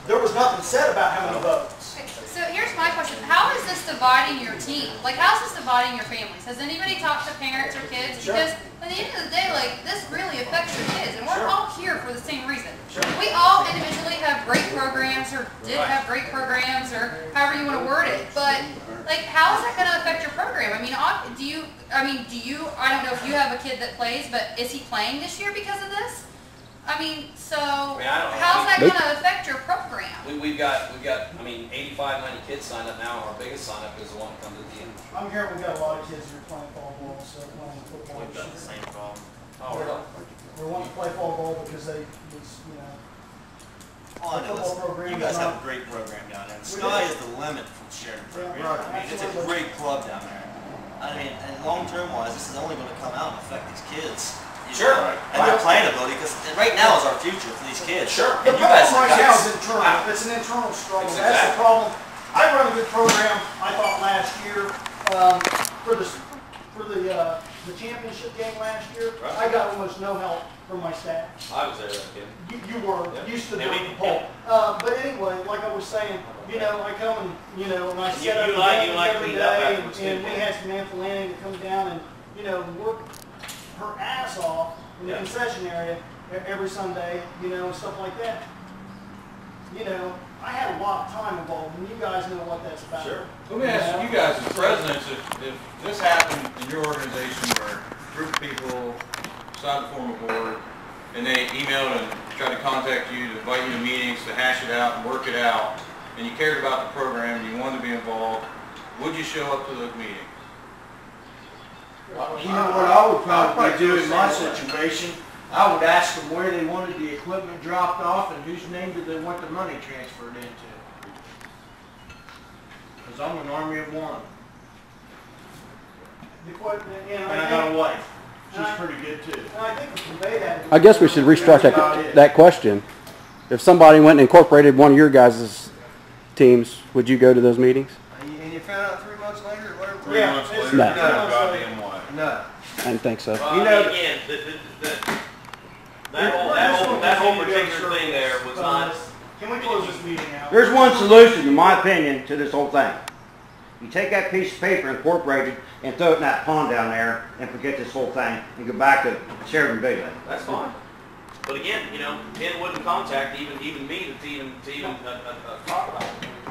there was nothing said about how many votes. so here's my question. How is this dividing your team? Like, how's this dividing your families? Has anybody talked to parents or kids? Sure. Because at the end of the day, like, this really affects your kids, and we're Sure. all here for the same reason. Sure. We all individually have great programs, or did Right. have great programs, or however you want to word it. But, like, how is that going to affect your program? I mean, do you, I don't know if you have a kid that plays, but is he playing this year because of this? I mean, so I mean, I don't know. how's that Nope. gonna affect your program? We've got, I mean, 85, 90 kids signed up now. Our biggest sign up is the one that comes at the end. I'm hearing we got a lot of kids that are playing fall ball, so playing football. We've got the same problem. Oh, really? They want to play fall ball because they, All I know football is program you guys is have not- a great program down there. The We sky do. is the limit for the Sheridan program. Yeah, I mean, it's a absolutely. great club down there. I mean, and long-term wise, this is only going to come out and affect these kids. You Sure. know, and their playing ability, because right now is our future for these kids. Sure. The And you guys problem right now is have internal. Wow. It's an internal struggle. It's That's the exactly. problem. I run a good program, I thought last year, for the championship game last year. Right. I got almost no help from my staff. I was there that kid. You were, Yeah. you stood Yeah, there we- at the pole. But anyway, like I was saying, I come and, and I You- set up you the like- games you like every cleaned up day, afterwards, and too, we yeah. had Samantha Lanning to come down and, work her ass off in the Yeah. concession area every Sunday, and stuff like that. I had a lot of time involved, and you guys know what that's about. Sure. Let me ask you guys as presidents, if this happened in your organization where a group of people decided to form a board and they emailed and tried to contact you, to invite you to meetings, to hash it out and work it out, and you cared about the program and you wanted to be involved, would you show up to those meetings? You know what I would probably do in my situation? I would ask them where they wanted the equipment dropped off and whose name did they want the money transferred into. Because I'm an army of one. And I got a wife. She's pretty good too. And I think to convey that. I guess we should restructure that question. If somebody went and incorporated one of your guys' teams, would you go to those meetings? And you found out 3 months later or whatever? 3 months it's- later, No. you're a goddamn wife. No. I didn't think so. Well, You I know- mean, again, that whole particular thing there was not. Can we close this meeting out? There's one solution, in my opinion, to this whole thing. You take that piece of paper incorporated and throw it in that pond down there and forget this whole thing and go back to Sheridan BIDDY. That's fine. But again, Ken wouldn't contact even me to even talk about it.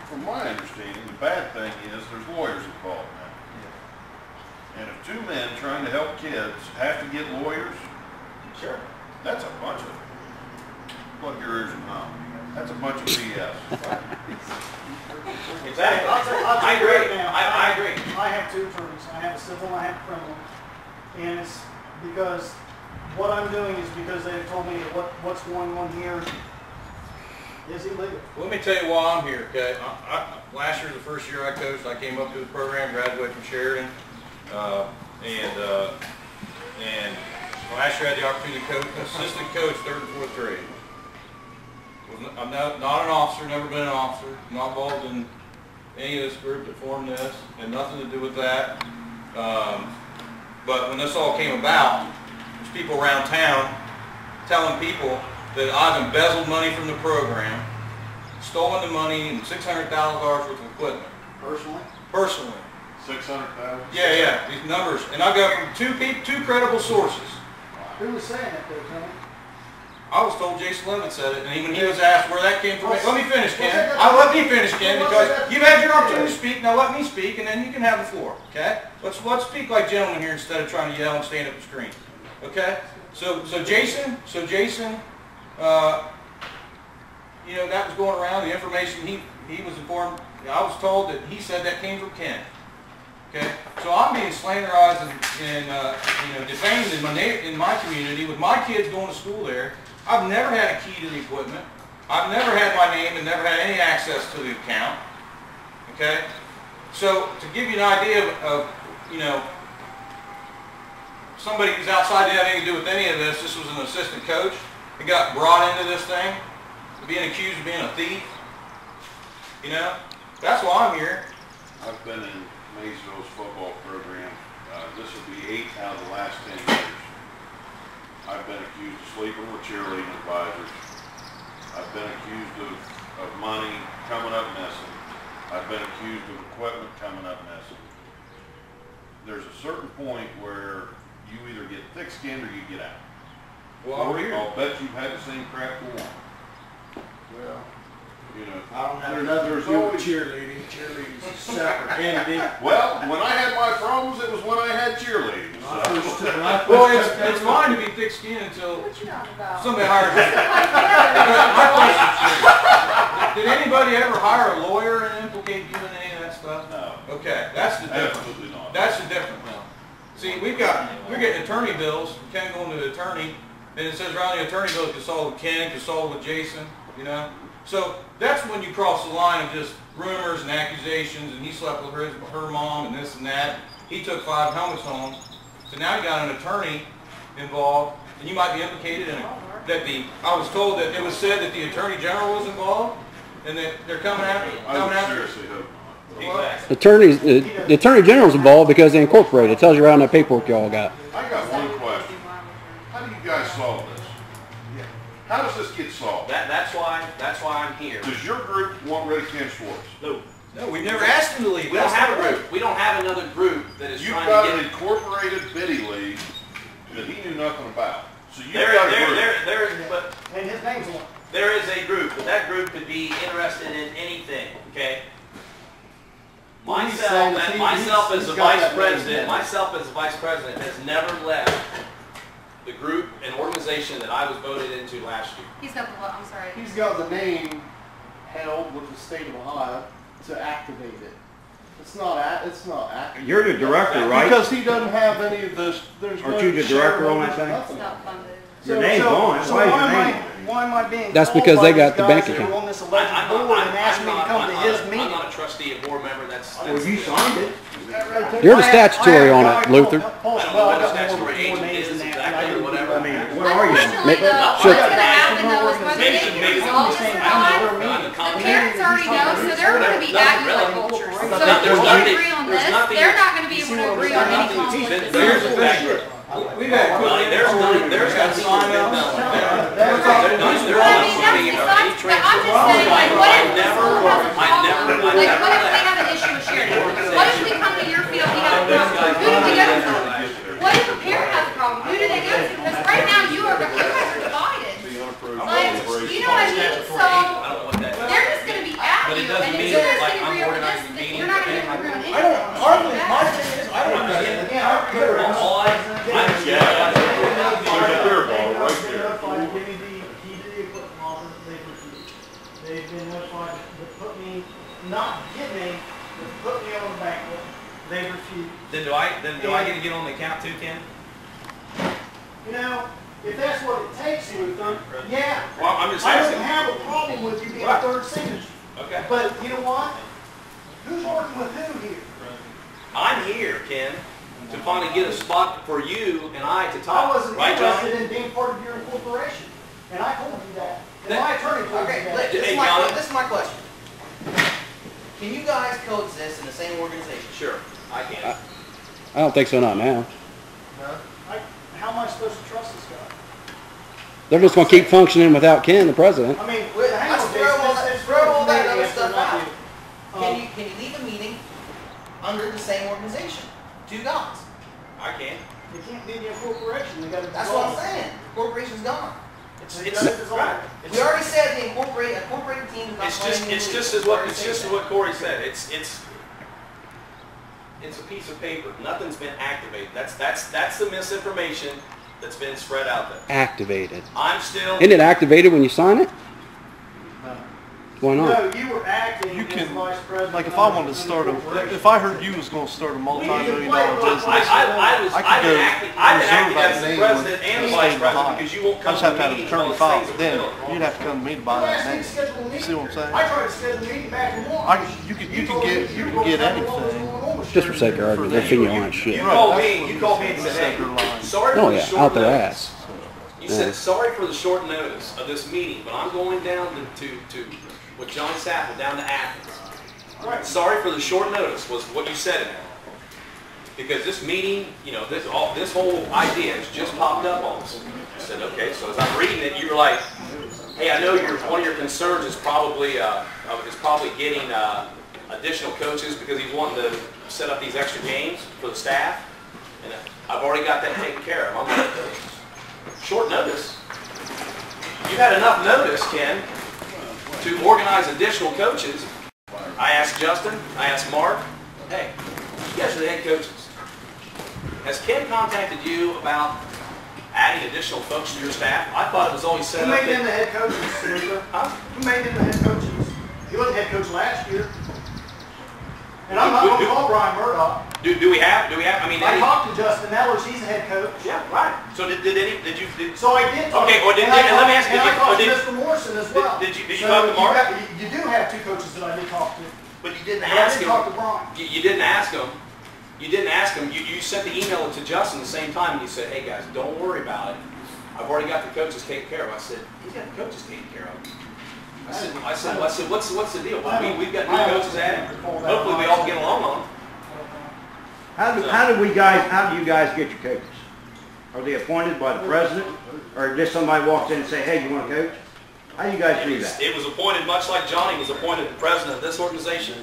From my understanding, the bad thing is there's lawyers involved now. And if two men trying to help kids have to get lawyers, Sure. that's a bunch of, plug your ears and mouth. That's a bunch of BS. Exactly. I'll tell I you agree. right now, I agree. I have two attorneys. I have a civil and I have a criminal. And it's because what I'm doing is because they've told me that what's going on here is illegal. Let me tell you why I'm here, okay? Last year, the first year I coached, I came up to the program, graduated from Sheridan, and last year I had the opportunity to coach, assistant coach, 3rd and 4th grade. I'm not an officer, never been an officer, not involved in any of this group that formed this, had nothing to do with that. But when this all came about, there's people around town telling people that I've embezzled money from the program, stolen the money and $600,000 worth of equipment. Personally? Personally. 600,000? Yeah, these numbers. And I got from two credible sources. Who was saying that though, Tony? I was told Jason Levitt said it, and when he was asked where that came from, let me finish, Ken. What's Let me finish, Ken, because you've had your opportunity to speak. Now let me speak, and then you can have the floor. Okay? Let's speak like gentlemen here instead of trying to yell and stand up and scream. Okay? So Jason, that was going around. The information he was informed. I was told that he said that came from Ken. Okay? So I'm being slanderized and defamed in my community with my kids going to school there. I've never had a key to the equipment. I've never had my name and never had any access to the account. Okay? So to give you an idea of somebody who's outside didn't have anything to do with any of this, this was an assistant coach. He got brought into this thing, being accused of being a thief. That's why I'm here. I've been in Maysville's football program. This will be 8 out of the last 10 years. I've been accused of sleeping with cheerleading advisors. I've been accused of money coming up missing. I've been accused of equipment coming up missing. There's a certain point where you either get thick-skinned or you get out. Well, I'm here. I'll bet you've had the same crap go on. Well, you know. I don't have nothing to do with cheerleading. Cheerleading's a separate entity. Well, when I had my problems, it was when I had cheerleading. So. Well, it's fine to be thick-skinned until What you talking about? somebody hires you. My question is, did anybody ever hire a lawyer and implicate you in any of that stuff? No. Okay, that's the difference. Absolutely not. That's the difference now. See, we're getting attorney bills, Ken going to the attorney, and it says around the attorney bill, consult with Ken, consult with Jason, you know? So that's when you cross the line of just rumors and accusations, and he slept with her mom and this and that. He took 5 helmets home. So now you got an attorney involved, and you might be implicated in it. I was told that it was said that the Attorney General was involved, and that they're coming after you. I would seriously hope not. The Attorney General's involved because they incorporated. It tells you around that paperwork y'all got. I got one question. How do you guys solve this? How does this get solved? That's why I'm here. Does your group want rid of Ken Schwartz? No, we've never asked him to leave. We don't have a group. We don't have another group that is You've trying got to an get. incorporated BIDDY league that he knew nothing about. So you've got a group. But And his name's on it. there is a group, but that group could be interested in anything. Okay. Myself as the vice president has never left the group and organization that I was voted into last year. He's got the what? I'm sorry. He's got the name held with the state of Ohio to activate it. It's not active. You're the director, right? Because he doesn't have any of this, there's no Aren't you the director on that shareholders, thing? nothing. It's not funded. Your name's on it. So Why is your why name on it? why am I being That's called because by they got these the guys bank that are account. on this alleged board and asked me to come to his I'm meeting? not a trustee, a board member. Well, you signed it. You're the statutory on it, Luther. I don't know what a statutory agent is exactly, or whatever. I mean, what are you? Unfortunately, though, Should- what's gonna happen though is once Maybe they some get big- resolved this time, the parents already know, so they're gonna be at you like vultures. So if we can't agree on this, they're not gonna be able to agree on any conflict. There's a factor. We've had There's nothing been done. They're I not mean, speaking about any I'm just transfer. saying, like, what if the school has a I problem? never Like, what if we left. have an issue with Sheridan? What if we come to your field, we have a problem? Who do we go to? What if a parent has a problem? Who do they go to? Because right now, you guys are divided. Like, you know what I mean? So, I don't know what that is. they're just gonna be at But it you, doesn't and if mean you guys like can I'm agree on organizing this, meetings you're not or gonna anything agree on like anything. my thing is, I don't understand. There's a beer bottle right there. Notified to give me the equipment offer, they've refused. They've been notified to put me, not give me, but put me on the bank book. They've refused. Then do I get to get on the account too, Ken? You know, if that's what it takes, Luther, yeah. Well, I'm just I asking. don't have a problem with you being a third signature. Okay. But you know what? Who's working with who here? I'm here, Ken, to finally get a spot for you and I to I talk. wasn't Right, Johnny? interested in being part of your incorporation. And I told you that. And my attorney told Okay, you that. this is my question. Can you guys coexist in the same organization? Sure, I can. I don't think so, not now. How am I supposed to trust this guy? They're just gonna keep functioning without Ken, the president. I mean, Let's throw all that other stuff out. Can you leave a meeting under the same organization? 2 guys. I can. They can't be the incorporation. They gotta. That's what I'm saying. Corporation's gone. It's right. We already said the incorporated team is not playing. It's just as what Corey said. It's a piece of paper. Nothing's been activated. That's the misinformation that's been spread out there. Activated. I'm still. Isn't it activated when you sign it? Why not? No, you were acting You as can, vice president. like, if I wanted to start if I heard you was going to start a multi-million dollar business, I've been acting as the name president and the vice staying president behind. because you won't I come just to have to have an meetings attorney while file, things are then built. you'd have to come to me to buy You that asked me name. to schedule a meeting. See what I'm saying? I tried to schedule a meeting back in March. You can get anything. Just for sake of argument, they're feeding you on shit. You called me and said, hey, sorry Oh for the yeah, short out their notice. ass. You said, sorry for the short notice of this meeting, but I'm going down to with John Sappel down to Athens. Right. Sorry for the short notice was what you said. Because this meeting, you know, this whole idea has just popped up on us. I said, okay, so as I'm reading it, you were like, hey, I know one of your concerns is probably getting additional coaches because he's wanting to set up these extra games for the staff. And I've already got that taken care of. I'm like, short notice? You've had enough notice, Ken, to organize additional coaches, I asked Justin, I asked Mark, hey, you guys are the head coaches. Has Ken contacted you about adding additional folks to your staff? I thought it was always set Who up. made them the head coaches, Senator? Huh? Who made them the head coaches? He wasn't head coach last year. And I'm not going to call Brian Murdoch. Do we have, I mean, I talked to Justin Mellors, he's the head coach. yeah, right. So did you, So I did talk. Okay, well, and let me ask you, and I talked to did- Mr. Morrison as well. did you So talk to Mark? You do have two coaches that I did talk to. but you didn't But I ask did him. talk to Brian. You didn't ask him. You didn't ask him. You sent the email to Justin the same time, and you said, hey guys, don't worry about it. I've already got the coaches taken care of. I said, he's got the coaches taken care of. I said, what's the deal? We've got new coaches added. Hopefully we all get along on them. How do you guys get your coaches? Are they appointed by the president, or just somebody walks in and say, hey, you want to coach? How do you guys do that? It was appointed much like Johnny was appointed the president of this organization.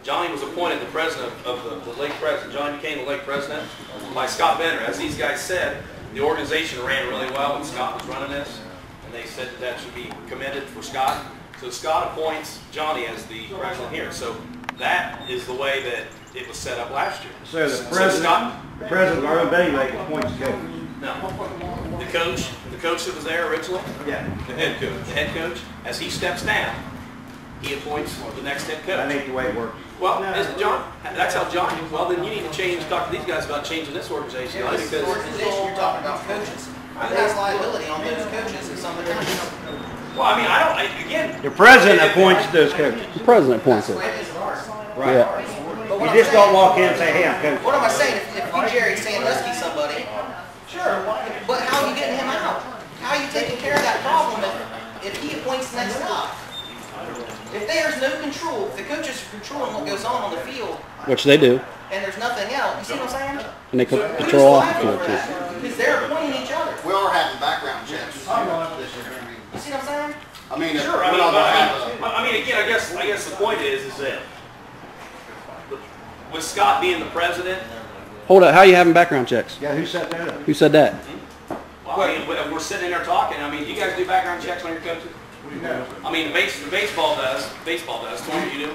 Johnny was appointed the president of the Lake President. Johnny became the Lake President by Scott Benner. As these guys said, the organization ran really well when Scott was running this, and they said that should be commended for Scott. So Scott appoints Johnny as the president here. So that is the way that it was set up last year. So the president of our Betty Lake appoints coaches. No. The coach that was there originally, Yeah. the head coach, as he steps down, he appoints the next head That coach. ain't the way it works. Well, isn't John? That's how John. Well, then you need to talk to these guys about changing this organization. This is the Because, organization you're talking about coaches. Who has liability on those coaches and some of the coaches? well, I mean, again. The president appoints those coaches. The president appoints That's it. the way it is in ours. Right. Yeah. But what You I'm just don't saying- walk in and say, hey, I'm coaching. What am I saying? If you Jerry Sandusky somebody, sure, but how are you getting him out? How are you taking care of that problem if he appoints the next guy? If there's no control, if the coaches are controlling what goes on the field, Which they do. and there's nothing else, you see what I'm saying? And they Who's control off the liable field for too. that? Because they're appointing each other. We are having background checks. You see what I'm saying? I mean, Sure. we're not gonna have I mean, again, I guess the point is that with Scott being the president, Hold up, how you having background checks? Yeah, who set that up? Who said that? well, I mean, we're sitting in there talking. I mean, you guys do background checks on your coaches? I mean, the baseball does. Baseball does. Tony, you do?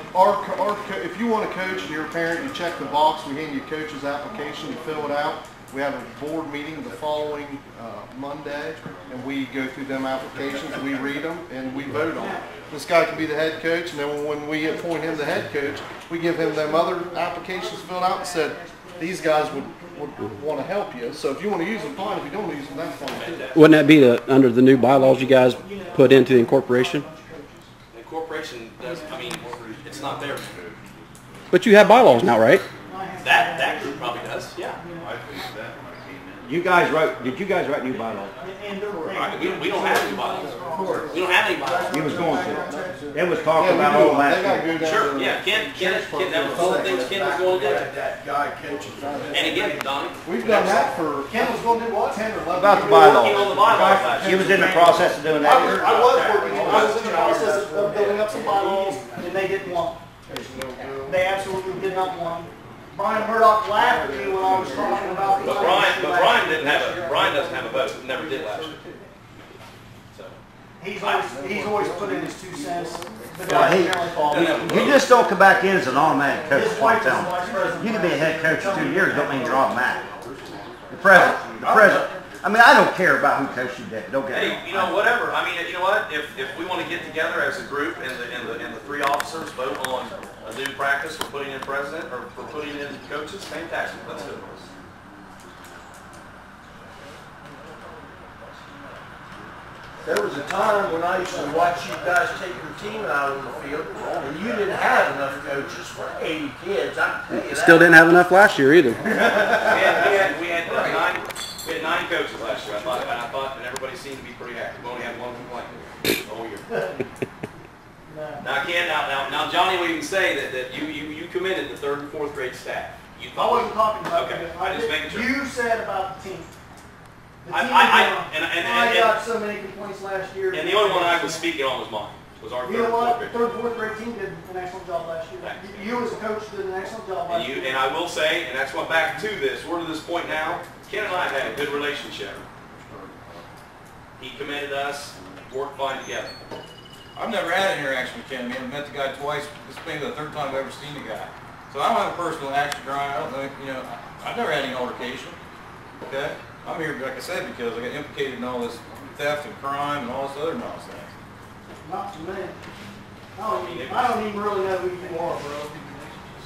If you want to coach and you're a parent, you check the box, we hand you a coach's application, you fill it out. We have a board meeting the following Monday, and we go through them applications, we read them, and we vote on them. This guy can be the head coach, and then when we appoint him the head coach, we give him them other applications filled out and said, these guys would want to help you. So if you want to use them, fine. If you don't want to use them, that's fine too. Wouldn't that be under the new bylaws you guys put into the incorporation? The corporation does. I mean, it's not there. But you have bylaws now, right? That group probably does. Yeah. Did you guys write new bylaws? We don't have any bylaws. We don't have any bylaws. He was going to. It was talked about all last year. Sure. Yeah. Ken. That was one of the things Ken was going to do. That guy coaches. And again, Donnie. We've done that for, Ken was going to do what? 10 or 11 About the years. Working on bylaws. the bylaws last He year. was in the process of doing I was that. in the process of building up some bylaws, and they didn't want them. They absolutely did not want them. Brian Murdoch laughed at me when I was talking about the. But Brian doesn't have a vote. Never did last year. So. He's always put in his 2 cents. The Well, guy he- apparently called me. You just don't come back in as an automatic coach. His That's what wife I'm is the telling vice you. president. You can be a head coach for 2 years, don't mean you're automatic. The president. I mean, I don't care about who coached you today. Don't get me Hey, you know, whatever. I mean, you know what? If we want to get together as a group and the 3 officers vote on a new practice for putting in president or for putting in coaches, fantastic. Let's do it. There was a time when I used to watch you guys take your team out on the field, and you didn't have enough coaches for 80 kids. I can tell you that. Still didn't have enough last year either. We had 9 coaches last year. I thought, and everybody seemed to be pretty happy. We only had 1 complaint the whole year. Now, Ken, now, Johnny will even say that you committed the 3rd and 4th grade staff. I wasn't talking about Okay, that. I just making sure. You said about the team. The team I got so many complaints last year. And the only one I was speaking on was mine. Was our 3rd You and know 4th what? grade. 3rd, 4th grade team did an excellent job last year. You as a coach did an excellent job last year. And I will say, and that's why back to this, we're to this point now, Ken and I have had a good relationship. He commended us, worked fine together. I've never had an interaction with Ken. I mean, I've met the guy twice. This may be the third time I've ever seen the guy. So I don't have a personal axe to grind. I don't know, you know, I've never had any altercation. Okay? I'm here, like I said, because I got implicated in all this theft and crime and all this other nonsense. Not to me. I don't even really know who you are, bro.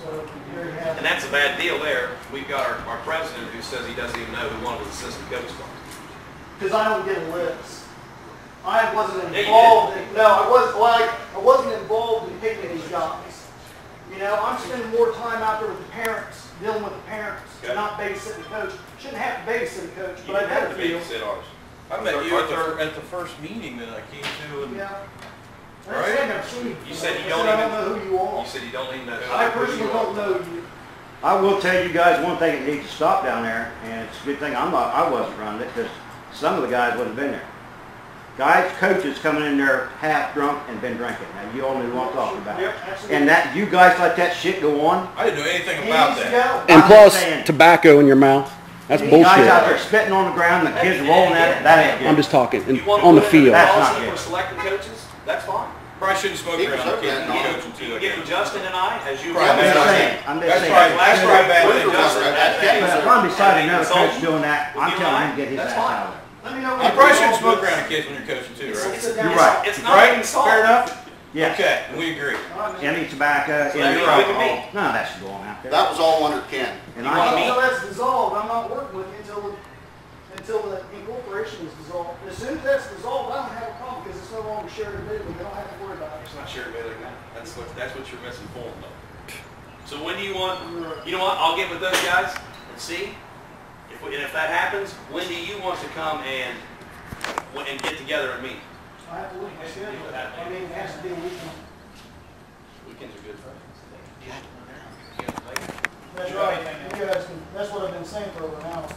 So, there you have it. And that's a bad deal there. We've got our president who says he doesn't even know who one of his assistant coaches are. Because I don't get a list. I wasn't Yeah, you involved in, no, I wasn't involved in picking these guys. You know, I'm spending more time out there with the parents, dealing with the parents, Okay. not babysitting the coach. Shouldn't have to babysit the coach, You but I didn't have better to feel. babysit ours. I met you at the first meeting that I came to. And Yeah. Right? I said I've seen you. You said you I don't said I even- don't know who you are. You said you don't even know. I personally don't know you. I will tell you guys one thing that needs to stop down there, and it's a good thing I wasn't running it, because some of the guys would have been there. Guys, coaches coming in there half drunk and been drinking. Now you all know what I'm talking about. Yep, absolutely. And that you guys let that shit go on. I didn't know anything He about needs to that. go. And I'm plus, saying- tobacco in your mouth. That's You guys out there bullshit. spitting on the ground, and the kids rolling at it, that ain't good. I'm just talking You want on to the put in a field. That's not policy good. for selecting coaches? That's fine. Probably shouldn't smoke He was around the kids okay, and no. coaching You too. can get from Justin and I, as you Right, I'm were. just saying, I'm just That's saying. probably bad Put thing. Justin at that But But day. if I'm beside another Consult coach doing that, I'm with telling you him to get his That's ass fine. out of there. Let me know. You probably shouldn't smoke around the kids when you're coaching too, right? You're right. It's not Right? even solved. Fair enough? Yeah. Okay, we agree. Any tobacco, So any you're right with alcohol, me. none of that should go on out there. That was all under Ken. And You want I, me? Until that's dissolved, I'm not working with you until the incorporation is dissolved. And as soon as that's dissolved, I don't have a problem because it's no longer shared ability. We don't have to worry about it. It's not sure about it now. That's what you're misinformed of. So when do you want, you know what, I'll get with those guys and see. And if that happens, when do you want to come and get together and meet? I have to look at my schedule. I mean, it has to be a weekend. Weekends are good for us. That's right. You guys can, that's what I've been saying for over an hour.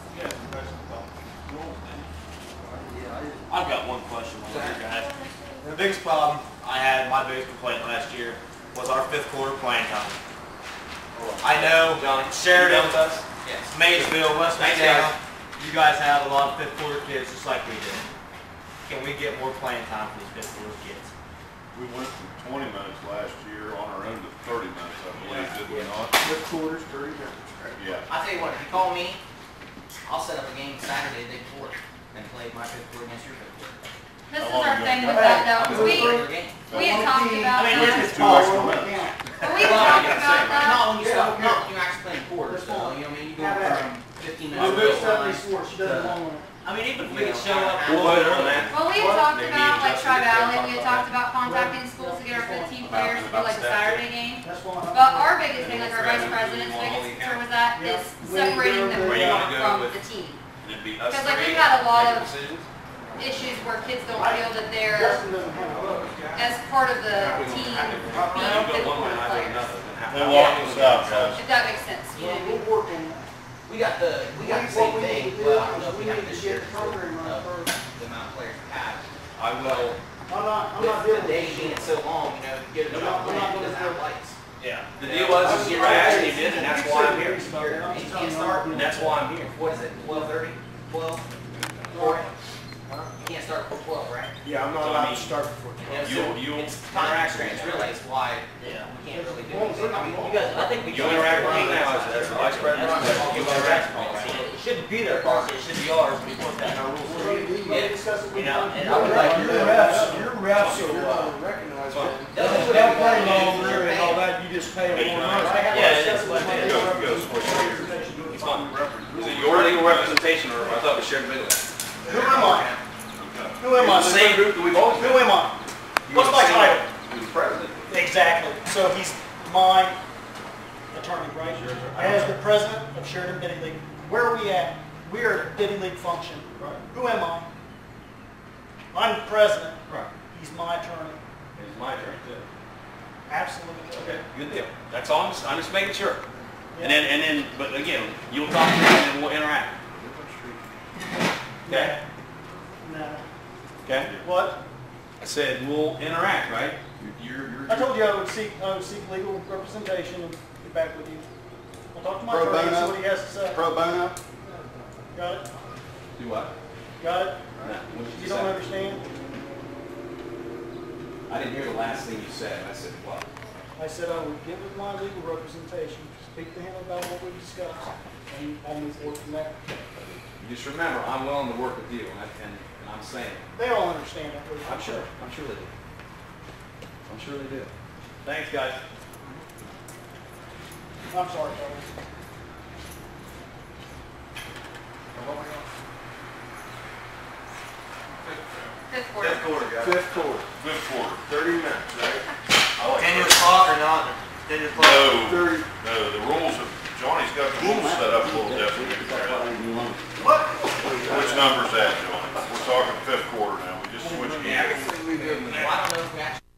I've got one question for you guys. The biggest problem I had, my biggest complaint last year, was our fifth quarter playing time. I know Johnny, Sheridan, you done with us? Yes. Maysville, West Thanks, Virginia, guys. you guys have a lot of fifth quarter kids just like we did. Can we get more playing time for these fifth quarter kids? We went from 20 minutes last year on our own to 30 minutes, I believe, did we not? Fifth quarter's 30 minutes. Yeah. I tell you what, if you call me, I'll set up a game Saturday the day before and play my fifth quarter against your fifth quarter. This is our thing with that though, 'cause Regular game. we had talked about I mean, that. it's Two extra minutes. But we had talked about that. Not when you Yeah, start, okay. not when you actually playing quarters though, you know what I mean? You go Have at from 15 I'll minutes do of Stephanie time. Swartz. She does it long one. I mean, even if we could show up. We'll vote on that. Well, we had talked Maybe about, like Justin Tri can Valley, talk we had about talked about contacting schools to get our 15 players to do like a Saturday game. That's why I'm. But our biggest thing, like our vice president's biggest concern with that, is separating them Where you wanna go from with- the team. And it'd be us Because, like, three we've had a lot making of- decisions? Issues where kids don't feel that they're, Justin doesn't have a vote. as part of the team, You being go fifth one way, quarter I go players. another. Then how- Then walk us out, guys. If that makes sense, you know what I mean? We'll work on that. We got the same thing, well, I don't know if we have this year, Program on of first. the amount of players we have. I will, I'm not With dealing the with day this being shit. so long, you know, to get a I'm job not playing, gonna doesn't do have it. lights. yeah. The deal was, is you asked, you did, and that's why I'm here. And you can't start, And that's why I'm here. what is it, 12:30, 12? 4? You can't start before 12, right? Yeah, I'm not So, I allowed mean, to start before Yeah, 12. so You'll it's time restraints really, is why Yeah. we can't really do anything. I mean, you guys, I think we. You interact with me now as the vice president, you interact with me. It shouldn't be their policy, it should be ours, we put that in our rules. You know, and I would Like your refs recognize Fine. it. Without playing longer and all that, you just pay them more money. Yeah, that's what it is. It's fine. Is it your legal representation, or I thought we shared middle? Who am I? Who am I? The same group that we've always been. Who am I? What's my title? You're the president. Exactly. So he's my attorney, right? As the president of Sheridan Biddy League. Where are we at? We are at a Biddy League function. Right. Who am I? I'm the president. Right. He's my attorney. It's my turn too. Absolutely. Okay, good deal. That's all, I'm just making sure. And then, but again, you'll talk to me and then we'll interact. Okay? No. Okay? What? I said, we'll interact, right? I told you I would seek legal representation and get back with you. I'll talk to my Pro attorney and see bono? what he has to say. Pro bono? Got it? Do what? Got it? No. What did You you don't say? understand? I didn't hear the last thing you said. I said what? I said I would get with my legal representation, speak to him about what we discussed, and I'll move forward from there. You just remember, I'm willing to work with you, and I'm saying it. They all understand that. I'm sure they do. I'm sure they do. Thanks, guys. I'm sorry, fellas. Fifth quarter. Fifth quarter, guys. Fifth quarter, Fifth quarter. 30 minutes, right? Continuous clock or not? Continuous clock? No, no, the rules of, Johnny's got the rules set up a little different. What? Which number's that, Johnny? We're talking fifth quarter now, we just switched gears. Well, I don't know if we actually